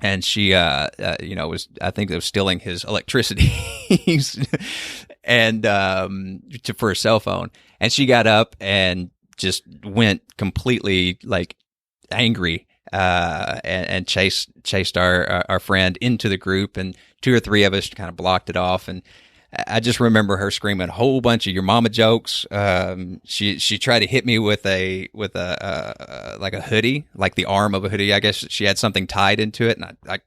And she, was, I think, they was stealing his electricity and for a cell phone. And she got up and just went completely like angry and chased our friend into the group, and two or three of us kind of blocked it off. And I just remember her screaming a whole bunch of "your mama" jokes. She tried to hit me with a like a hoodie, like the arm of a hoodie. I guess she had something tied into it, and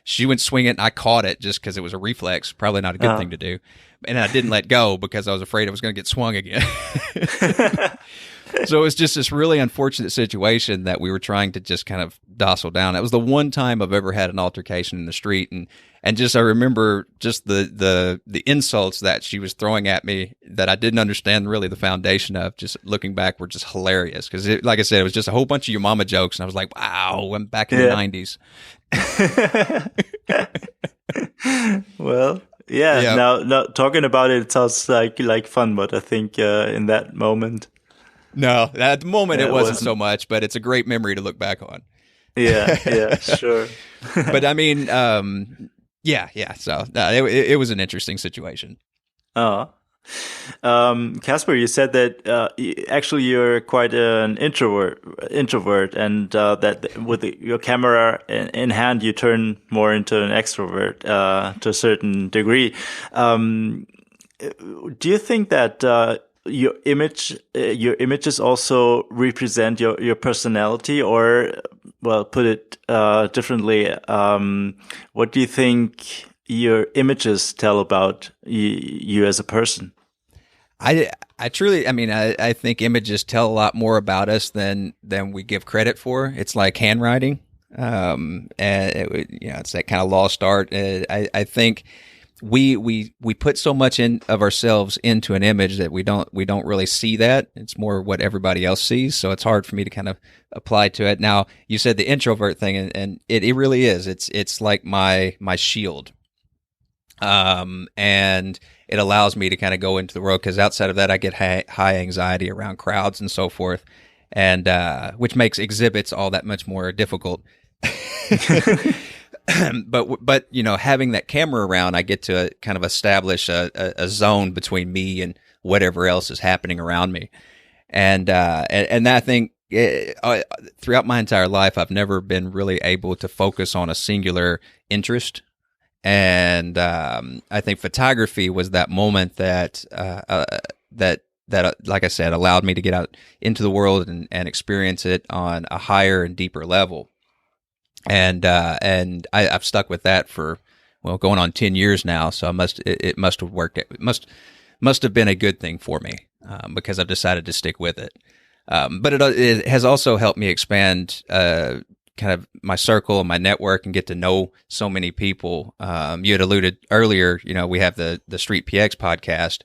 she went swinging, and I caught it just because it was a reflex. Probably not a good thing to do, and I didn't let go because I was afraid it was going to get swung again. So it was just this really unfortunate situation that we were trying to just kind of docile down. It was the one time I've ever had an altercation in the street, and just I remember just the insults that she was throwing at me that I didn't understand really the foundation of. Just looking back, were just hilarious because, like I said, it was just a whole bunch of "your mama" jokes, and I was like, "Wow, I'm back in the '90s." Well, yeah. Now talking about it sounds like fun, but I think in that moment. No, at the moment it wasn't so much, but it's a great memory to look back on. Yeah, sure. But I mean, yeah. So it was an interesting situation. Casper, you said that actually you're quite an introvert, and that with your camera in hand, you turn more into an extrovert to a certain degree. Do you think that your images also represent your personality, or, well, put it differently, what do you think your images tell about you as a person? I think images tell a lot more about us than we give credit for. It's like handwriting, and it's that kind of lost art. I think we put so much of ourselves into an image that we don't really see that. It's more what everybody else sees. So it's hard for me to kind of apply to it. Now, you said the introvert thing, and it really is. It's like my shield. And it allows me to kind of go into the world, because outside of that, I get high anxiety around crowds and so forth, and which makes exhibits all that much more difficult. But having that camera around, I get to kind of establish a zone between me and whatever else is happening around me, and I think throughout my entire life, I've never been really able to focus on a singular interest. And I think photography was that moment that like I said, allowed me to get out into the world and experience it on a higher and deeper level. And I've stuck with that for, well, going on 10 years now. So it must have worked. It must have been a good thing for me, because I've decided to stick with it. But it has also helped me expand, kind of my circle and my network, and get to know so many people. You had alluded earlier, we have the StreetPX podcast.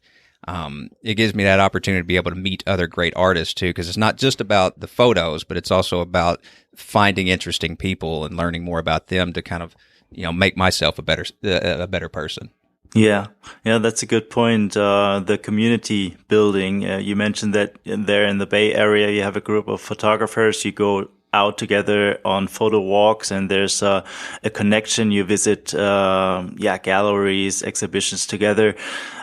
It gives me that opportunity to be able to meet other great artists too, because it's not just about the photos, but it's also about finding interesting people and learning more about them to kind of, make myself a better person. Yeah, yeah, that's a good point. The community building. You mentioned that there in the Bay Area, you have a group of photographers. You go out together on photo walks, and there's a connection. You visit, galleries, exhibitions together.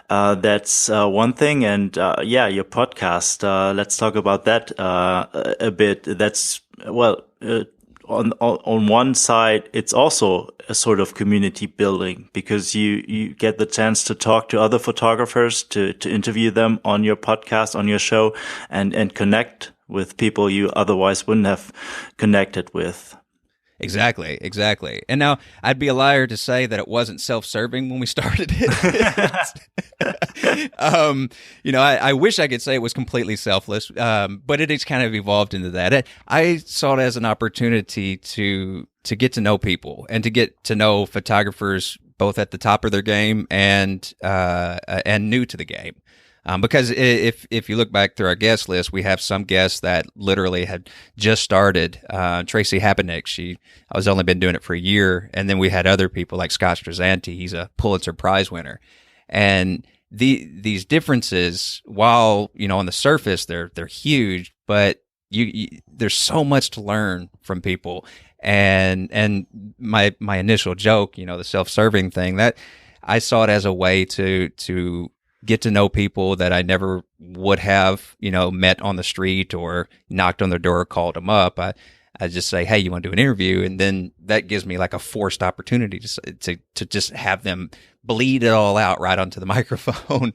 That's one thing. And your podcast. Let's talk about that a bit. That's on one side, it's also a sort of community building because you get the chance to talk to other photographers, to interview them on your podcast, on your show, and connect with people you otherwise wouldn't have connected with. Exactly. And now I'd be a liar to say that it wasn't self-serving when we started it. I wish I could say it was completely selfless, but it has kind of evolved into that. I saw it as an opportunity to get to know people and to get to know photographers both at the top of their game and new to the game. Because if you look back through our guest list, we have some guests that literally had just started. Tracy Habenik, I was only been doing it for a year, and then we had other people like Scott Strazzanti. He's a Pulitzer Prize winner, and these differences, while on the surface they're huge, but there's so much to learn from people. And my initial joke, the self-serving thing, that I saw it as a way to get to know people that I never would have, met on the street or knocked on their door or called them up. I just say, hey, you want to do an interview? And then that gives me like a forced opportunity to just have them bleed it all out right onto the microphone.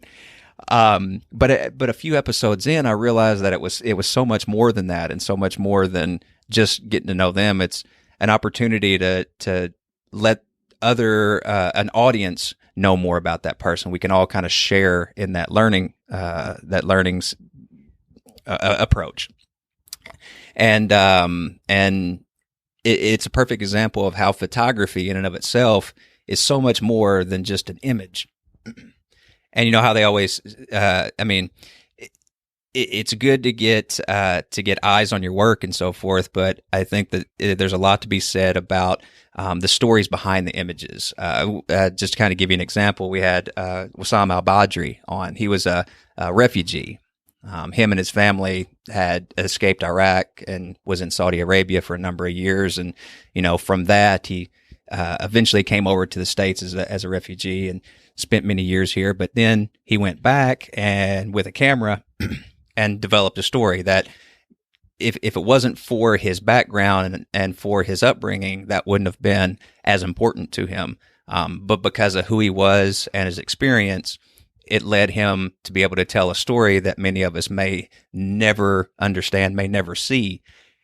But a few episodes in, I realized that it was so much more than that, and so much more than just getting to know them. It's an opportunity to let an audience know more about that person. We can all kind of share in that learning's approach. And it's a perfect example of how photography in and of itself is so much more than just an image. And you know how they always, it's good to get eyes on your work and so forth, but I think that there's a lot to be said about the stories behind the images. Just to kind of give you an example, we had Wissam al-Badri on. He was a refugee. Him and his family had escaped Iraq and was in Saudi Arabia for a number of years, and from that he eventually came over to the States as a refugee and spent many years here. But then he went back and with a camera and developed a story that if it wasn't for his background and for his upbringing, that wouldn't have been as important to him. But because of who he was and his experience, it led him to be able to tell a story that many of us may never understand, may never see.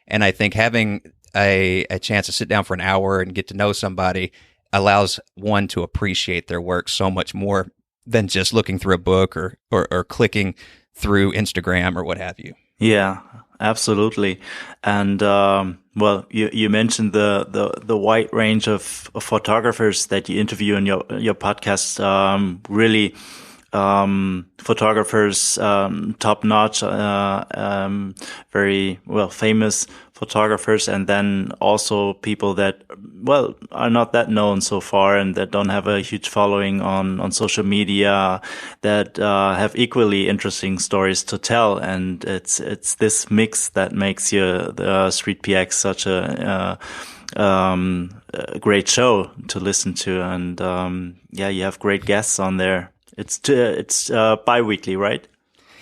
And I think having a chance to sit down for an hour and get to know somebody allows one to appreciate their work so much more than just looking through a book or clicking through Instagram or what have you. Yeah, absolutely. And you mentioned the wide range of photographers that you interview in your podcast. Really, photographers, top notch, very famous photographers, and then also people that are not that known so far and that don't have a huge following on social media, that have equally interesting stories to tell. And it's this mix that makes the StreetPX such a great show to listen to. And you have great guests on there. It's bi-weekly, right?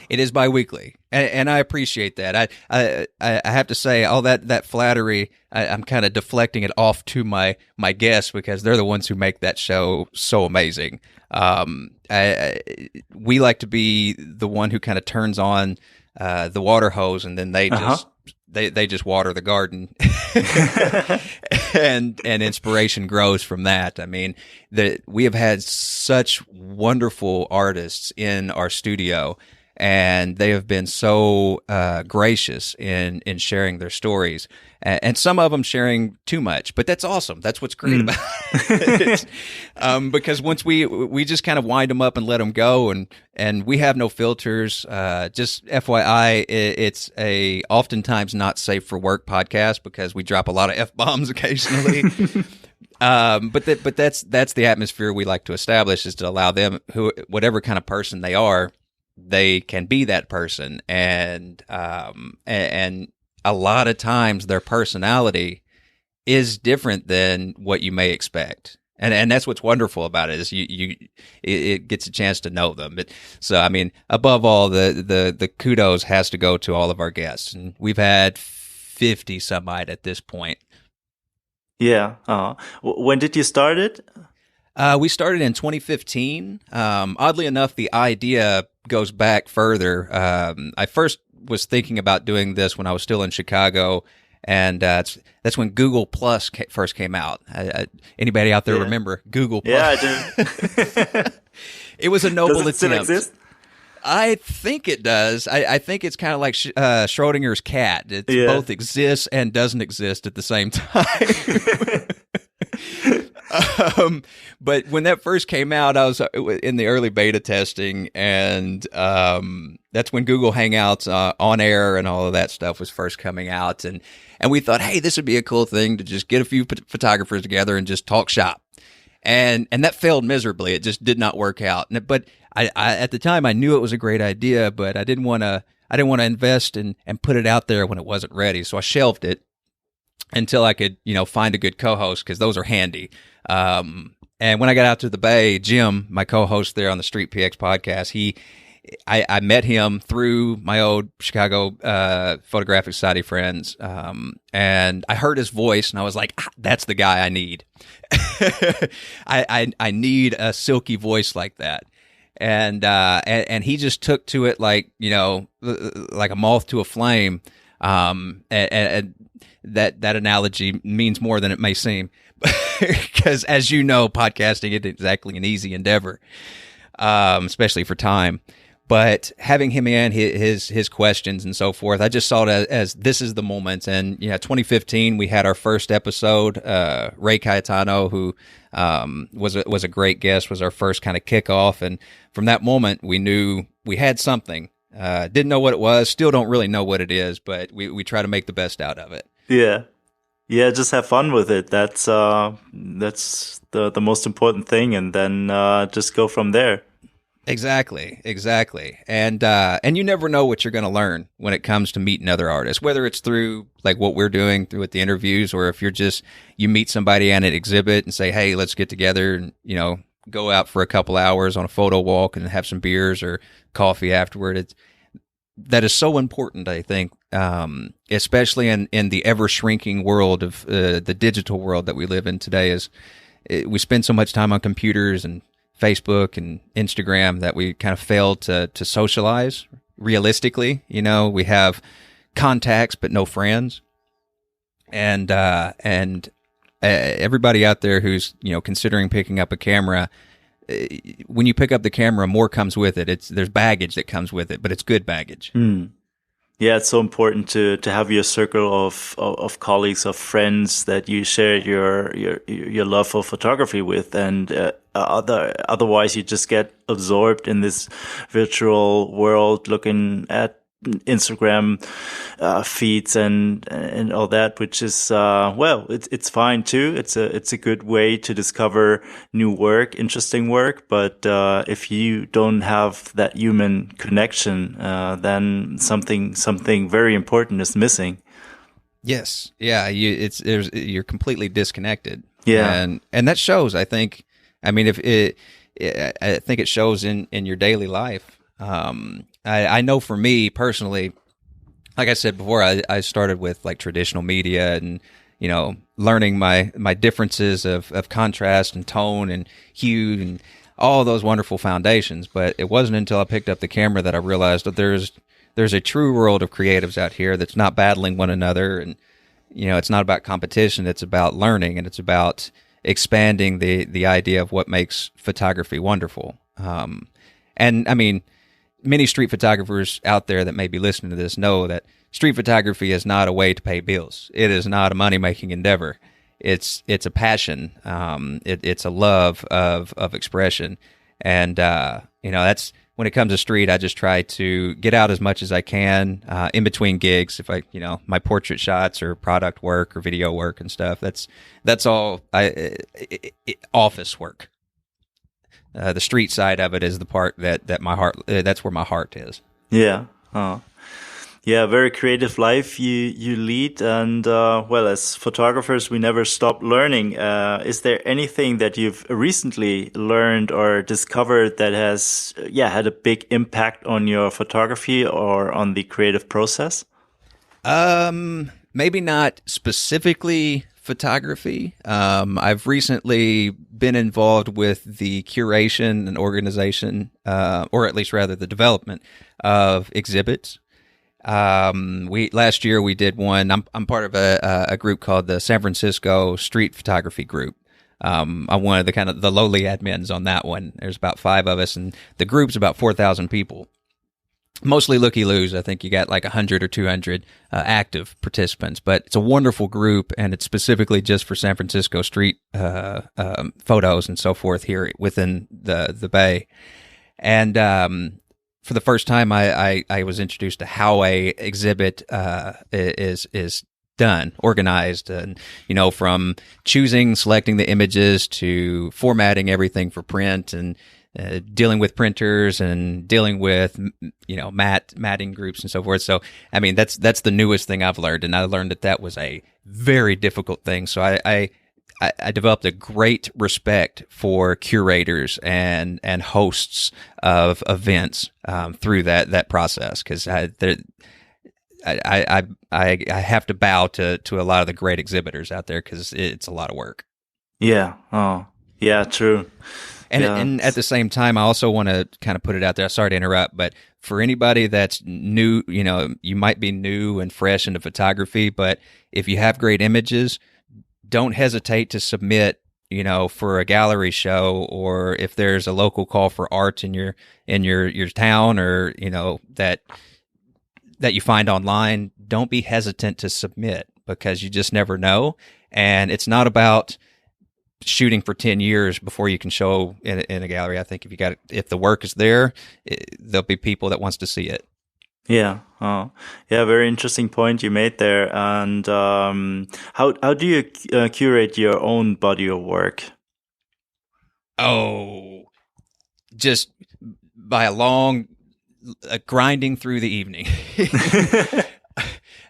It is bi-weekly, and I appreciate that. I have to say, all that flattery, I'm kind of deflecting it off to my guests because they're the ones who make that show so amazing. We like to be the one who kind of turns on the water hose, and then they just they just water the garden, and inspiration grows from that. I mean, we have had such wonderful artists in our studio, and they have been so gracious in sharing their stories, and some of them sharing too much. But that's awesome. That's what's great about it. Because once we just kind of wind them up and let them go, and we have no filters. Just FYI, it's a oftentimes not safe for work podcast because we drop a lot of F-bombs occasionally. But that's the atmosphere we like to establish, is to allow them, whatever kind of person they are, they can be that person, and a lot of times their personality is different than what you may expect. And that's what's wonderful about it, is it gets a chance to know them. But so, I mean, above all, the kudos has to go to all of our guests. And we've had 50 some odd at this point. Yeah. When did you start it? We started in 2015. Oddly enough, the idea goes back further. I first was thinking about doing this when I was still in Chicago, and that's when Google Plus first came out. Anybody out there remember Google Plus? Yeah, I do. It was a noble attempt. Does it still exist? I think it does. I think it's kind of like Schrodinger's cat. It both exists and doesn't exist at the same time. But when that first came out, I was in the early beta testing, and that's when Google Hangouts on air and all of that stuff was first coming out. And we thought, hey, this would be a cool thing to just get a few photographers together and just talk shop. And that failed miserably. It just did not work out. But I at the time, I knew it was a great idea, but I didn't want to invest and put it out there when it wasn't ready. So I shelved it until I could, find a good co-host, because those are handy. And when I got out to the Bay, Jim, my co-host there on the StreetPX podcast, I met him through my old Chicago Photographic Society friends, and I heard his voice, and I was like, that's the guy I need. I need a silky voice like that. And he just took to it like a moth to a flame. And that analogy means more than it may seem, because as you know, podcasting isn't exactly an easy endeavor, especially for time. But having him in, his questions and so forth, I just saw it as this is the moment. And 2015, we had our first episode. Ray Cayetano, who was a great guest, was our first kind of kickoff. And from that moment, we knew we had something. Didn't know what it was. Still don't really know what it is, but we try to make the best out of it. Yeah. Yeah, just have fun with it. That's the most important thing, and then just go from there. Exactly. And you never know what you're going to learn when it comes to meeting other artists, whether it's through like what we're doing through with the interviews, or if you meet somebody at an exhibit and say, hey, let's get together and, go out for a couple hours on a photo walk and have some beers or coffee afterward. That is so important, I think, especially in the ever shrinking world of the digital world that we live in today. We spend so much time on computers and Facebook and Instagram that we kind of fail to socialize realistically. We have contacts but no friends, and everybody out there who's considering picking up a camera, when you pick up the camera, more comes with it. There's baggage that comes with it, but it's good baggage. Yeah, it's so important to have your circle of colleagues, of friends that you share your love for photography with, and otherwise you just get absorbed in this virtual world, looking at Instagram feeds and all that, which is it's fine too. It's a good way to discover new work, interesting work. But if you don't have that human connection, then something very important is missing. Yes, yeah, you're completely disconnected. Yeah, and that shows. I think. I mean, I think it shows in your daily life. I know for me personally, like I said before, I started with like traditional media and, learning my differences of contrast and tone and hue and all those wonderful foundations. But it wasn't until I picked up the camera that I realized that there's a true world of creatives out here that's not battling one another. And, it's not about competition. It's about learning, and it's about expanding the idea of what makes photography wonderful. And I mean, many street photographers out there that may be listening to this know that street photography is not a way to pay bills. It is not a money-making endeavor. It's a passion. It's a love of expression. And, that's when it comes to street, I just try to get out as much as I can in between gigs. If I, my portrait shots or product work or video work and stuff, that's all office work. The street side of it is the part that my heart, that's where my heart is. Yeah. Oh. Yeah, very creative life you lead, and well, as photographers, we never stop learning. Is there anything that you've recently learned or discovered that has had a big impact on your photography or on the creative process? Maybe not specifically photography. I've recently been involved with the curation and organization, or at least rather the development of exhibits. Last year we did one. I'm part of a group called the San Francisco Street Photography Group. I'm one of the kind of the lowly admins on that one. There's about 5 of us, and the group's about 4,000 people. Mostly looky-loos. I think you got like 100 or 200 active participants, but it's a wonderful group, and it's specifically just for San Francisco street photos and so forth here within the Bay. And for the first time, I was introduced to how a exhibit is done, organized, and from selecting the images to formatting everything for print and dealing with printers and dealing with matting groups and so forth. So I mean that's the newest thing I've learned, and I learned that was a very difficult thing. So I developed a great respect for curators and hosts of events through that process, because I have to bow to a lot of the great exhibitors out there, because it's a lot of work. Yeah. Oh, yeah. True. And at the same time, I also want to kind of put it out there. Sorry to interrupt, but for anybody that's new, you might be new and fresh into photography, but if you have great images, don't hesitate to submit, for a gallery show, or if there's a local call for art in your town, or that you find online. Don't be hesitant to submit, because you just never know. And it's not about shooting for 10 years before you can show in a gallery. I think if the work is there, there'll be people that wants to see it. Yeah. Oh, yeah. Very interesting point you made there. And how do you curate your own body of work? Oh, just by a long grinding through the evening.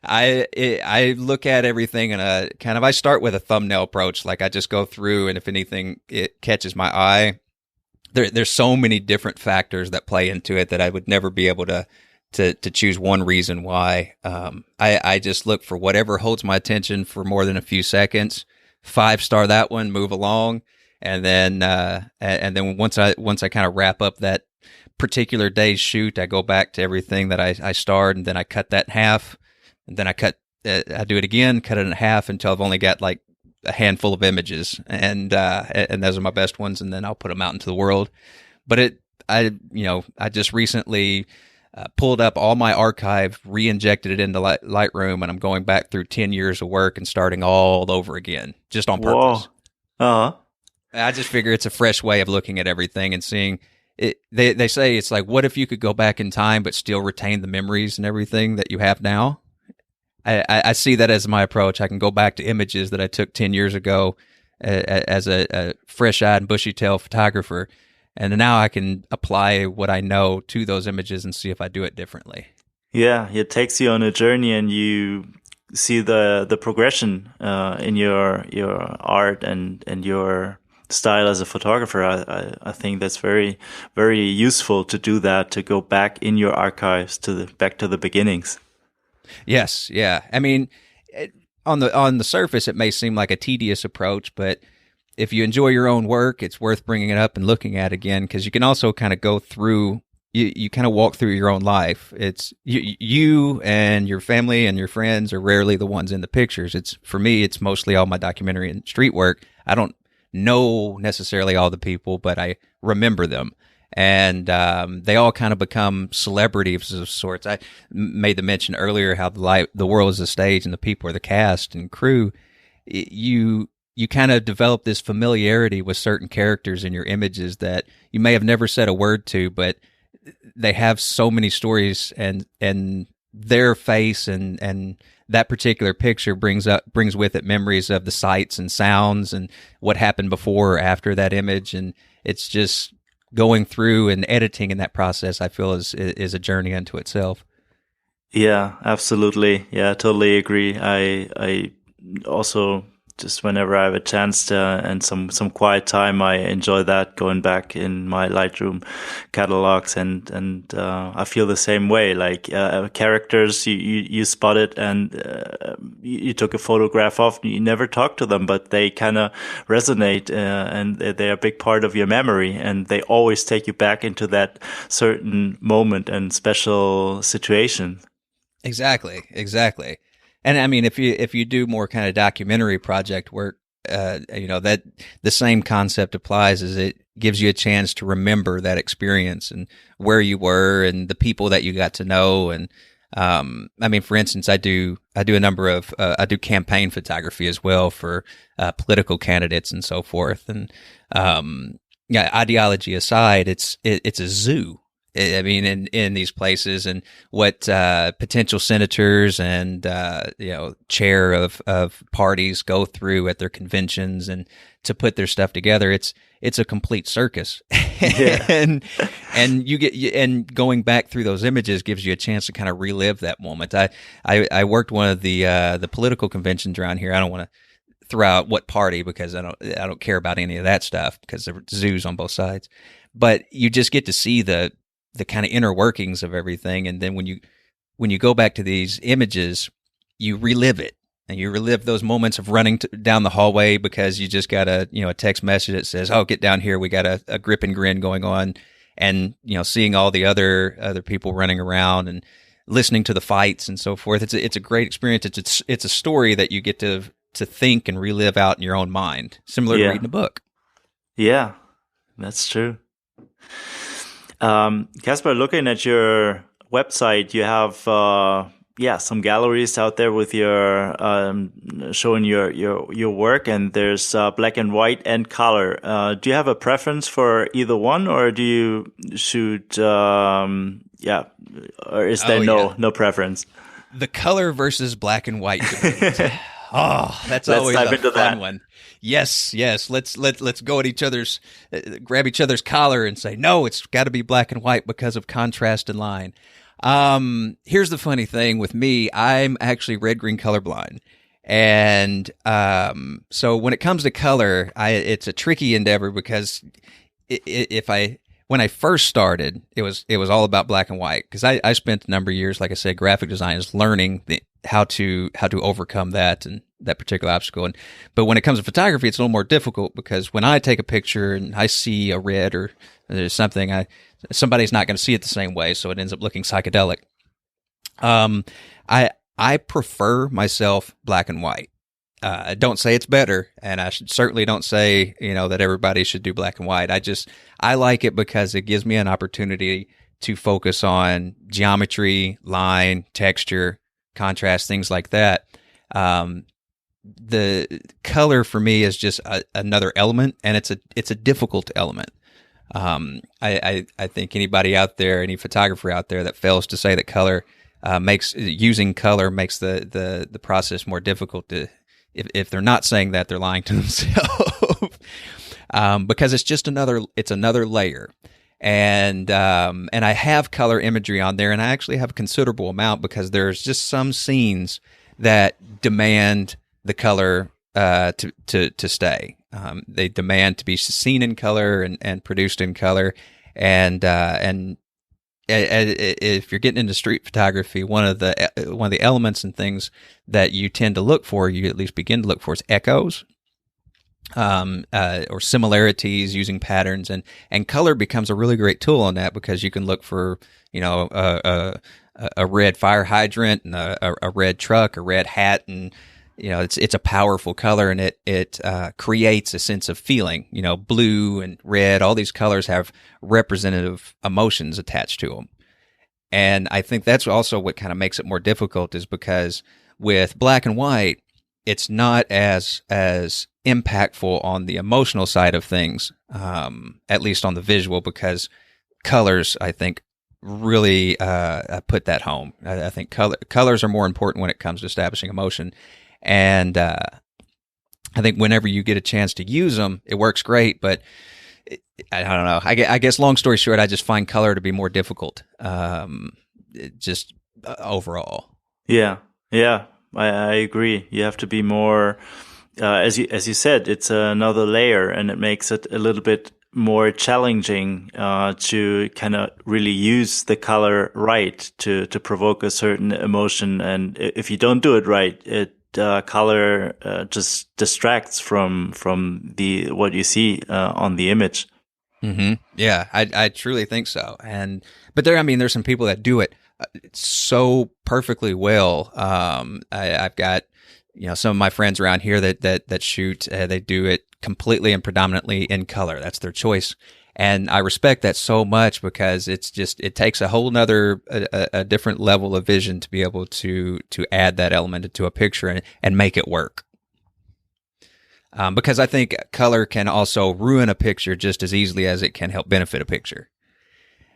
I look at everything in a kind of, I start with a thumbnail approach. Like I just go through, and if anything it catches my eye, there's so many different factors that play into it that I would never be able to choose one reason why. I just look for whatever holds my attention for more than a few seconds, 5-star that one, move along. And then once I kind of wrap up that particular day's shoot, I go back to everything that I starred, and then I cut that in half, and then I do it again, cut it in half until I've only got like a handful of images, and those are my best ones, and then I'll put them out into the world. But I just recently pulled up all my archive, re-injected it into Lightroom, and I'm going back through 10 years of work and starting all over again, just on purpose. Uh-huh. I just figure it's a fresh way of looking at everything and seeing it. They say it's like, what if you could go back in time but still retain the memories and everything that you have now? I see that as my approach. I can go back to images that I took 10 years ago as a fresh-eyed, bushy-tailed photographer, and now I can apply what I know to those images and see if I do it differently. Yeah, it takes you on a journey, and you see the progression in your art and your style as a photographer. I think that's very, very useful to do that, to go back in your archives back to the beginnings. Yes, yeah. I mean, on the surface, it may seem like a tedious approach, but if you enjoy your own work, it's worth bringing it up and looking at again, because you can also kind of go through, you kind of walk through your own life. It's you and your family and your friends are rarely the ones in the pictures. For me, it's mostly all my documentary and street work. I don't know necessarily all the people, but I remember them. And they all kind of become celebrities of sorts. I made the mention earlier how the world is the stage and the people are the cast and crew. You kind of develop this familiarity with certain characters in your images that you may have never said a word to, but they have so many stories, and their face and that particular picture brings with it memories of the sights and sounds and what happened before or after that image. And it's just going through and editing in that process, I feel is a journey unto itself. Yeah, absolutely. Yeah, I totally agree. I also, just whenever I have a chance to, and some quiet time, I enjoy that, going back in my Lightroom catalogs, and I feel the same way. Like characters you spotted and you took a photograph of, you never talked to them, but they kind of resonate, and they're a big part of your memory, and they always take you back into that certain moment and special situation. Exactly. And I mean, if you do more kind of documentary project work, that the same concept applies. Is it gives you a chance to remember that experience and where you were and the people that you got to know. And I mean, for instance, I do a number of I do campaign photography as well for political candidates and so forth. And ideology aside, it's a zoo. I mean, in these places, and what potential senators and chair of parties go through at their conventions, and to put their stuff together, it's a complete circus. Yeah. and you get and going back through those images gives you a chance to kind of relive that moment. I worked one of the political conventions around here. I don't want to throw out what party because I don't care about any of that stuff because there are zoos on both sides, but you just get to see the kind of inner workings of everything. And then when you go back to these images, you relive it, and you relive those moments of running down the hallway because you just got a text message that says, "Oh, get down here. We got a grip and grin going on." And, seeing all the other people running around and listening to the fights and so forth. It's a great experience. It's a story that you get to think and relive out in your own mind, similar to reading a book. Yeah, that's true. Casper, looking at your website, you have some galleries out there with your showing your work, and there's black and white and color. Do you have a preference for either one, or do you shoot? Or is there no preference? The color versus black and white debate. That's always a fun one. Yes. Let's go at each other's, grab each other's collar and say, no, it's got to be black and white because of contrast and line. Here's the funny thing with me. I'm actually red-green colorblind. And so when it comes to color, it's a tricky endeavor because when I first started, it was all about black and white because I spent a number of years, like I said, graphic design is learning how to overcome that and that particular obstacle. But when it comes to photography, it's a little more difficult because when I take a picture and I see a red or there's something, somebody's not going to see it the same way, so it ends up looking psychedelic. I prefer myself black and white. I don't say it's better, and I certainly don't say that everybody should do black and white. I like it because it gives me an opportunity to focus on geometry, line, texture, contrast, things like that. The color for me is just another element, and it's a difficult element. I think anybody out there, any photographer out there that fails to say that color using color makes the process more difficult if they're not saying that, they're lying to themselves. Because it's just another layer. And I have color imagery on there, and I actually have a considerable amount because there's just some scenes that demand the color to stay. They demand to be seen in color and produced in color. And if you're getting into street photography, one of the elements and things that you tend to look for, you at least begin to look for, is echoes. Or similarities using patterns, and color becomes a really great tool on that because you can look for, a red fire hydrant and a red truck, a red hat, and it's a powerful color, and it creates a sense of feeling. Blue and red, all these colors have representative emotions attached to them, and I think that's also what kind of makes it more difficult, is because with black and white, it's not as impactful on the emotional side of things, at least on the visual, because colors, I think, really put that home. I think colors are more important when it comes to establishing emotion. And I think whenever you get a chance to use them, it works great. But I don't know. I guess long story short, I just find color to be more difficult, just overall. Yeah, yeah, I agree. You have to be more, as you said, it's another layer, and it makes it a little bit more challenging to kind of really use the color right to provoke a certain emotion. And if you don't do it right, color just distracts from the what you see on the image. Mm-hmm. Yeah, I truly think so. But there's some people that do it so perfectly well. I've got, some of my friends around here that shoot, they do it completely and predominantly in color. That's their choice. And I respect that so much because it takes a whole nother, a different level of vision to be able to add that element into a picture and make it work. Because I think color can also ruin a picture just as easily as it can help benefit a picture.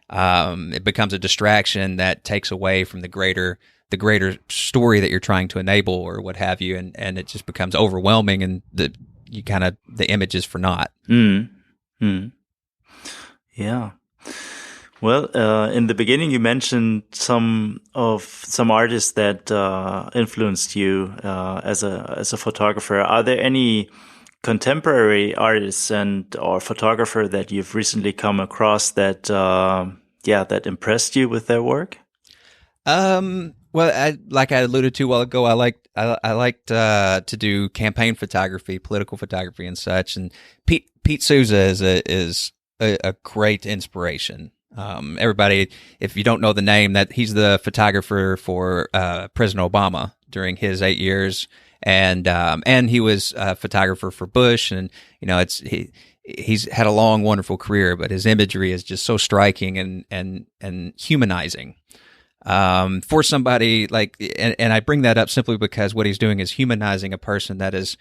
It becomes a distraction that takes away from the greater story that you're trying to enable or what have you, and it just becomes overwhelming, and the image is for naught. Yeah. Well, in the beginning, you mentioned some artists that influenced you as a photographer. Are there any contemporary artists or photographer that you've recently come across that that impressed you with their work? Well, like I alluded to a while ago, I liked to do campaign photography, political photography, and such. And Pete Souza is a great inspiration. Everybody, if you don't know the name, that he's the photographer for President Obama during his 8 years, and he was a photographer for Bush, and he's had a long, wonderful career, but his imagery is just so striking and humanizing. For somebody and I bring that up simply because what he's doing is humanizing a person that is,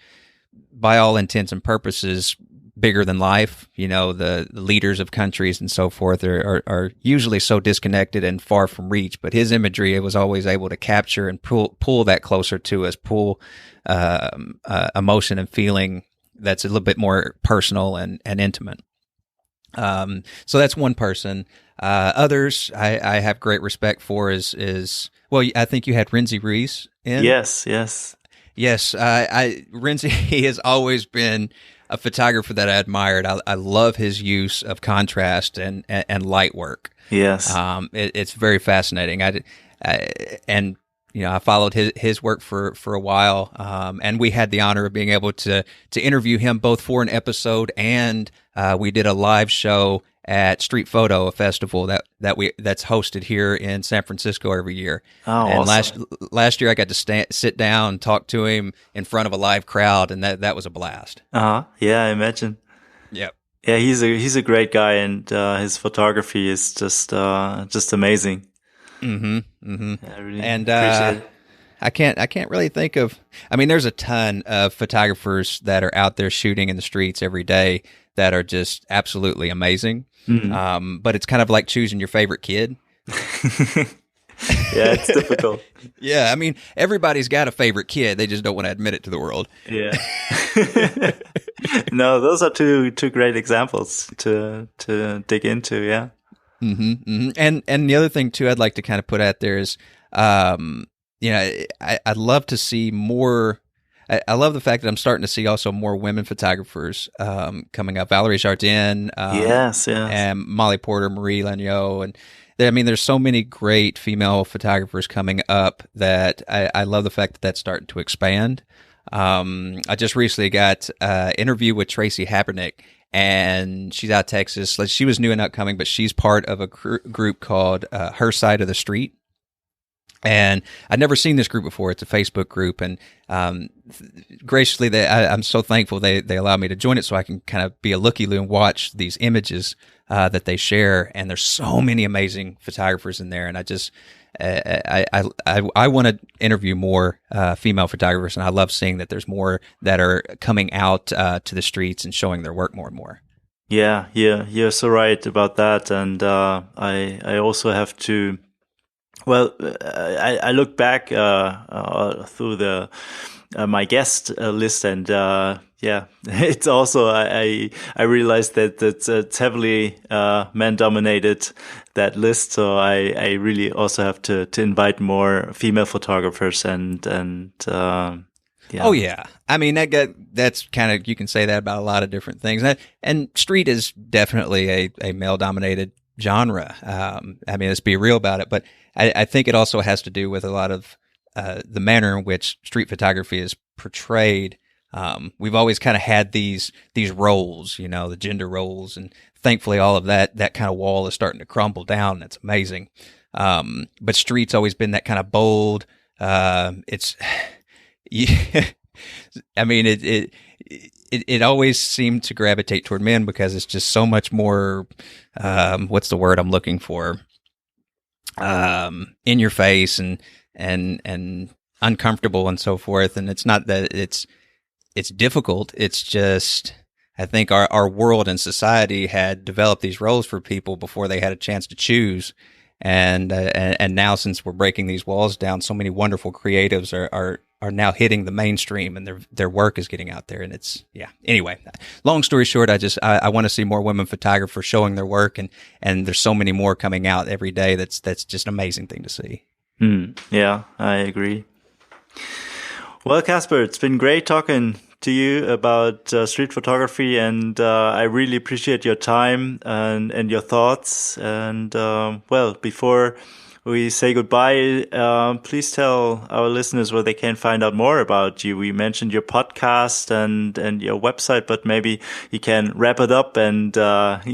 by all intents and purposes, bigger than life. The leaders of countries and so forth are usually so disconnected and far from reach, but his imagery, it was always able to capture and pull that closer to us, pull emotion and feeling that's a little bit more personal and intimate. So that's one person. Others I have great respect for is well, I think you had Renzi Ruiz in. Yes. Renzi, he has always been a photographer that I admired. I love his use of contrast and light work. Yes. It's very fascinating. I followed his work for a while. And we had the honor of being able to interview him both for an episode, and we did a live show at Street Photo, a festival that's hosted here in San Francisco every year. Oh, and awesome. last year I got to sit down and talk to him in front of a live crowd, and that was a blast. Yeah, I imagine. Yep. Yeah, he's a great guy, and his photography is just amazing. Mm-hmm. Mm-hmm. Yeah, I really and appreciate it. I can't really think of. I mean, there's a ton of photographers that are out there shooting in the streets every day that are just absolutely amazing. Mm-hmm. But it's kind of like choosing your favorite kid. Yeah, it's difficult. Yeah, I mean, everybody's got a favorite kid. They just don't want to admit it to the world. Yeah. No, those are two great examples to dig into. Yeah. Mm-hmm, mm-hmm. And the other thing too, I'd like to kind of put out there is, I'd love to see more. I love the fact that I'm starting to see also more women photographers coming up. Valerie Jardin, yes, and Molly Porter, Marie Lagneau, and there's so many great female photographers coming up that I love the fact that that's starting to expand. I just recently got an interview with Tracy Habernick, and she's out of Texas. She was new and upcoming, but she's part of a group called Her Side of the Street. And I'd never seen this group before. It's a Facebook group, and graciously, I'm so thankful they allow me to join it so I can kind of be a looky-loo and watch these images that they share. And there's so many amazing photographers in there, and I want to interview more female photographers, and I love seeing that there's more that are coming out to the streets and showing their work more and more. Yeah, you're so right about that. And I also have to. Well, I look back through the my guest list, and yeah, it's also I realized that it's heavily man dominated, that list. So I really also have to invite more female photographers, and Oh yeah. yeah, I mean that's kind of, you can say that about a lot of different things, and street is definitely a male dominated genre. I mean, let's be real about it, but I think it also has to do with a lot of the manner in which street photography is portrayed. We've always kind of had these roles, you know, the gender roles, and thankfully all of that kind of wall is starting to crumble down. That's amazing. But street's always been that kind of bold. It's yeah, I mean it always seemed to gravitate toward men because it's just so much more. What's the word I'm looking for? In your face and uncomfortable and so forth. And it's not that it's difficult. It's just, I think our world and society had developed these roles for people before they had a chance to choose. And now, since we're breaking these walls down, so many wonderful creatives are now hitting the mainstream, and their work is getting out there. And it's, yeah. Anyway, long story short, I want to see more women photographers showing their work, and there's so many more coming out every day. That's just an amazing thing to see. Yeah, I agree. Well, Casper, it's been great talking to you about street photography, and I really appreciate your time and your thoughts. And well, before we say goodbye, please tell our listeners where they can find out more about you. We mentioned your podcast and your website, but maybe you can wrap it up and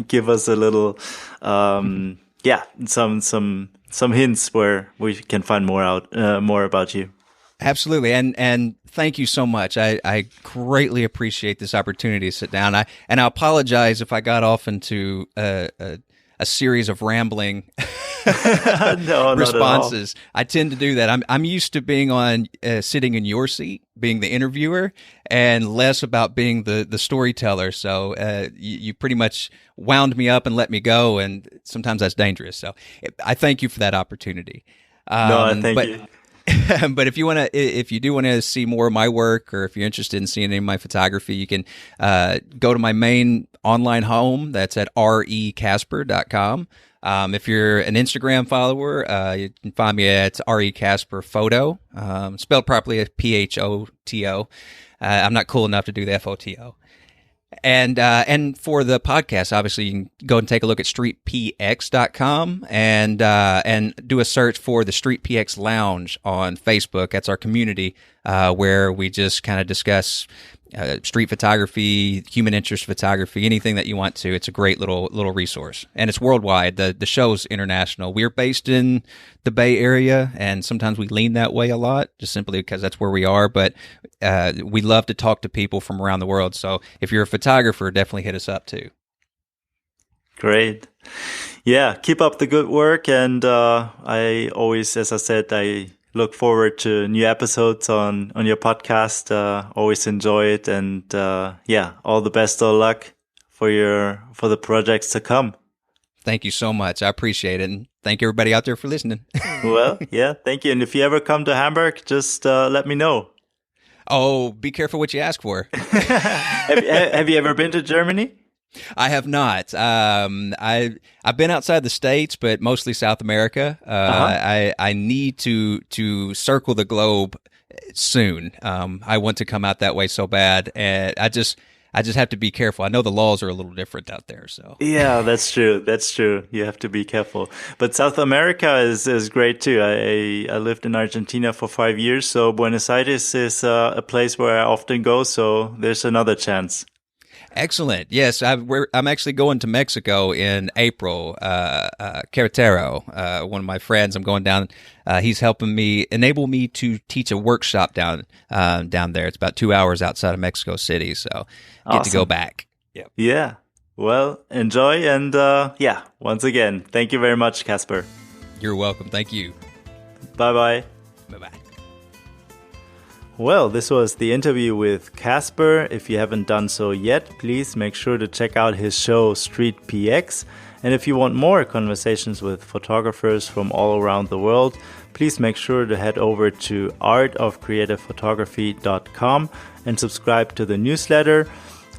give us a little, yeah, some hints where we can find more about you. Absolutely. And thank you so much. I greatly appreciate this opportunity to sit down. I apologize if I got off into a series of rambling No, responses. I tend to do that. I'm used to being on sitting in your seat, being the interviewer, and less about being the storyteller. So you pretty much wound me up and let me go, and sometimes that's dangerous. So I thank you for that opportunity. No, thank you. But if you do want to see more of my work, or if you're interested in seeing any of my photography, you can go to my main online home. That's at recasper.com. If you're an Instagram follower, you can find me at RE Casper Photo, spelled properly as PHOTO. I'm not cool enough to do the FOTO. And for the podcast, obviously, you can go and take a look at StreetPX.com and do a search for the StreetPX Lounge on Facebook. That's our community where we just kind of discuss street photography, human interest photography, anything that you want to. It's a great little resource, and it's worldwide. The show's international. We're based in the Bay Area, and sometimes we lean that way a lot, just simply because that's where we are. But we love to talk to people from around the world. So if you're a photographer, definitely hit us up too. Great. Yeah, keep up the good work. And I always, as I said, I look forward to new episodes on your podcast. Always enjoy it. And yeah, all the best of luck for the projects to come. Thank you so much. I appreciate it. And thank everybody out there for listening. Well, yeah, thank you. And if you ever come to Hamburg, just let me know. Oh, be careful what you ask for. Have you ever been to Germany? I have not. I've been outside the States, but mostly South America. I need to circle the globe soon. I want to come out that way so bad, and I just have to be careful. I know the laws are a little different out there, so. Yeah, that's true. That's true. You have to be careful. But South America is great too. I lived in Argentina for 5 years, so Buenos Aires is a place where I often go. So there's another chance. Excellent. Yes, I'm actually going to Mexico in April. Querétaro, one of my friends, I'm going down. He's helping me, enable me to teach a workshop down there. It's about 2 hours outside of Mexico City, so get to go back. Yep. Yeah. Well, enjoy, and yeah, once again, thank you very much, Casper. You're welcome. Thank you. Bye-bye. Bye-bye. Well, this was the interview with Casper. If you haven't done so yet, please make sure to check out his show StreetPX. And if you want more conversations with photographers from all around the world, please make sure to head over to artofcreativephotography.com and subscribe to the newsletter.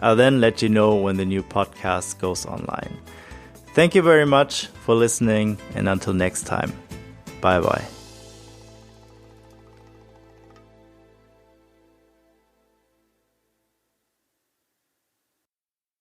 I'll then let you know when the new podcast goes online. Thank you very much for listening, and until next time, bye-bye.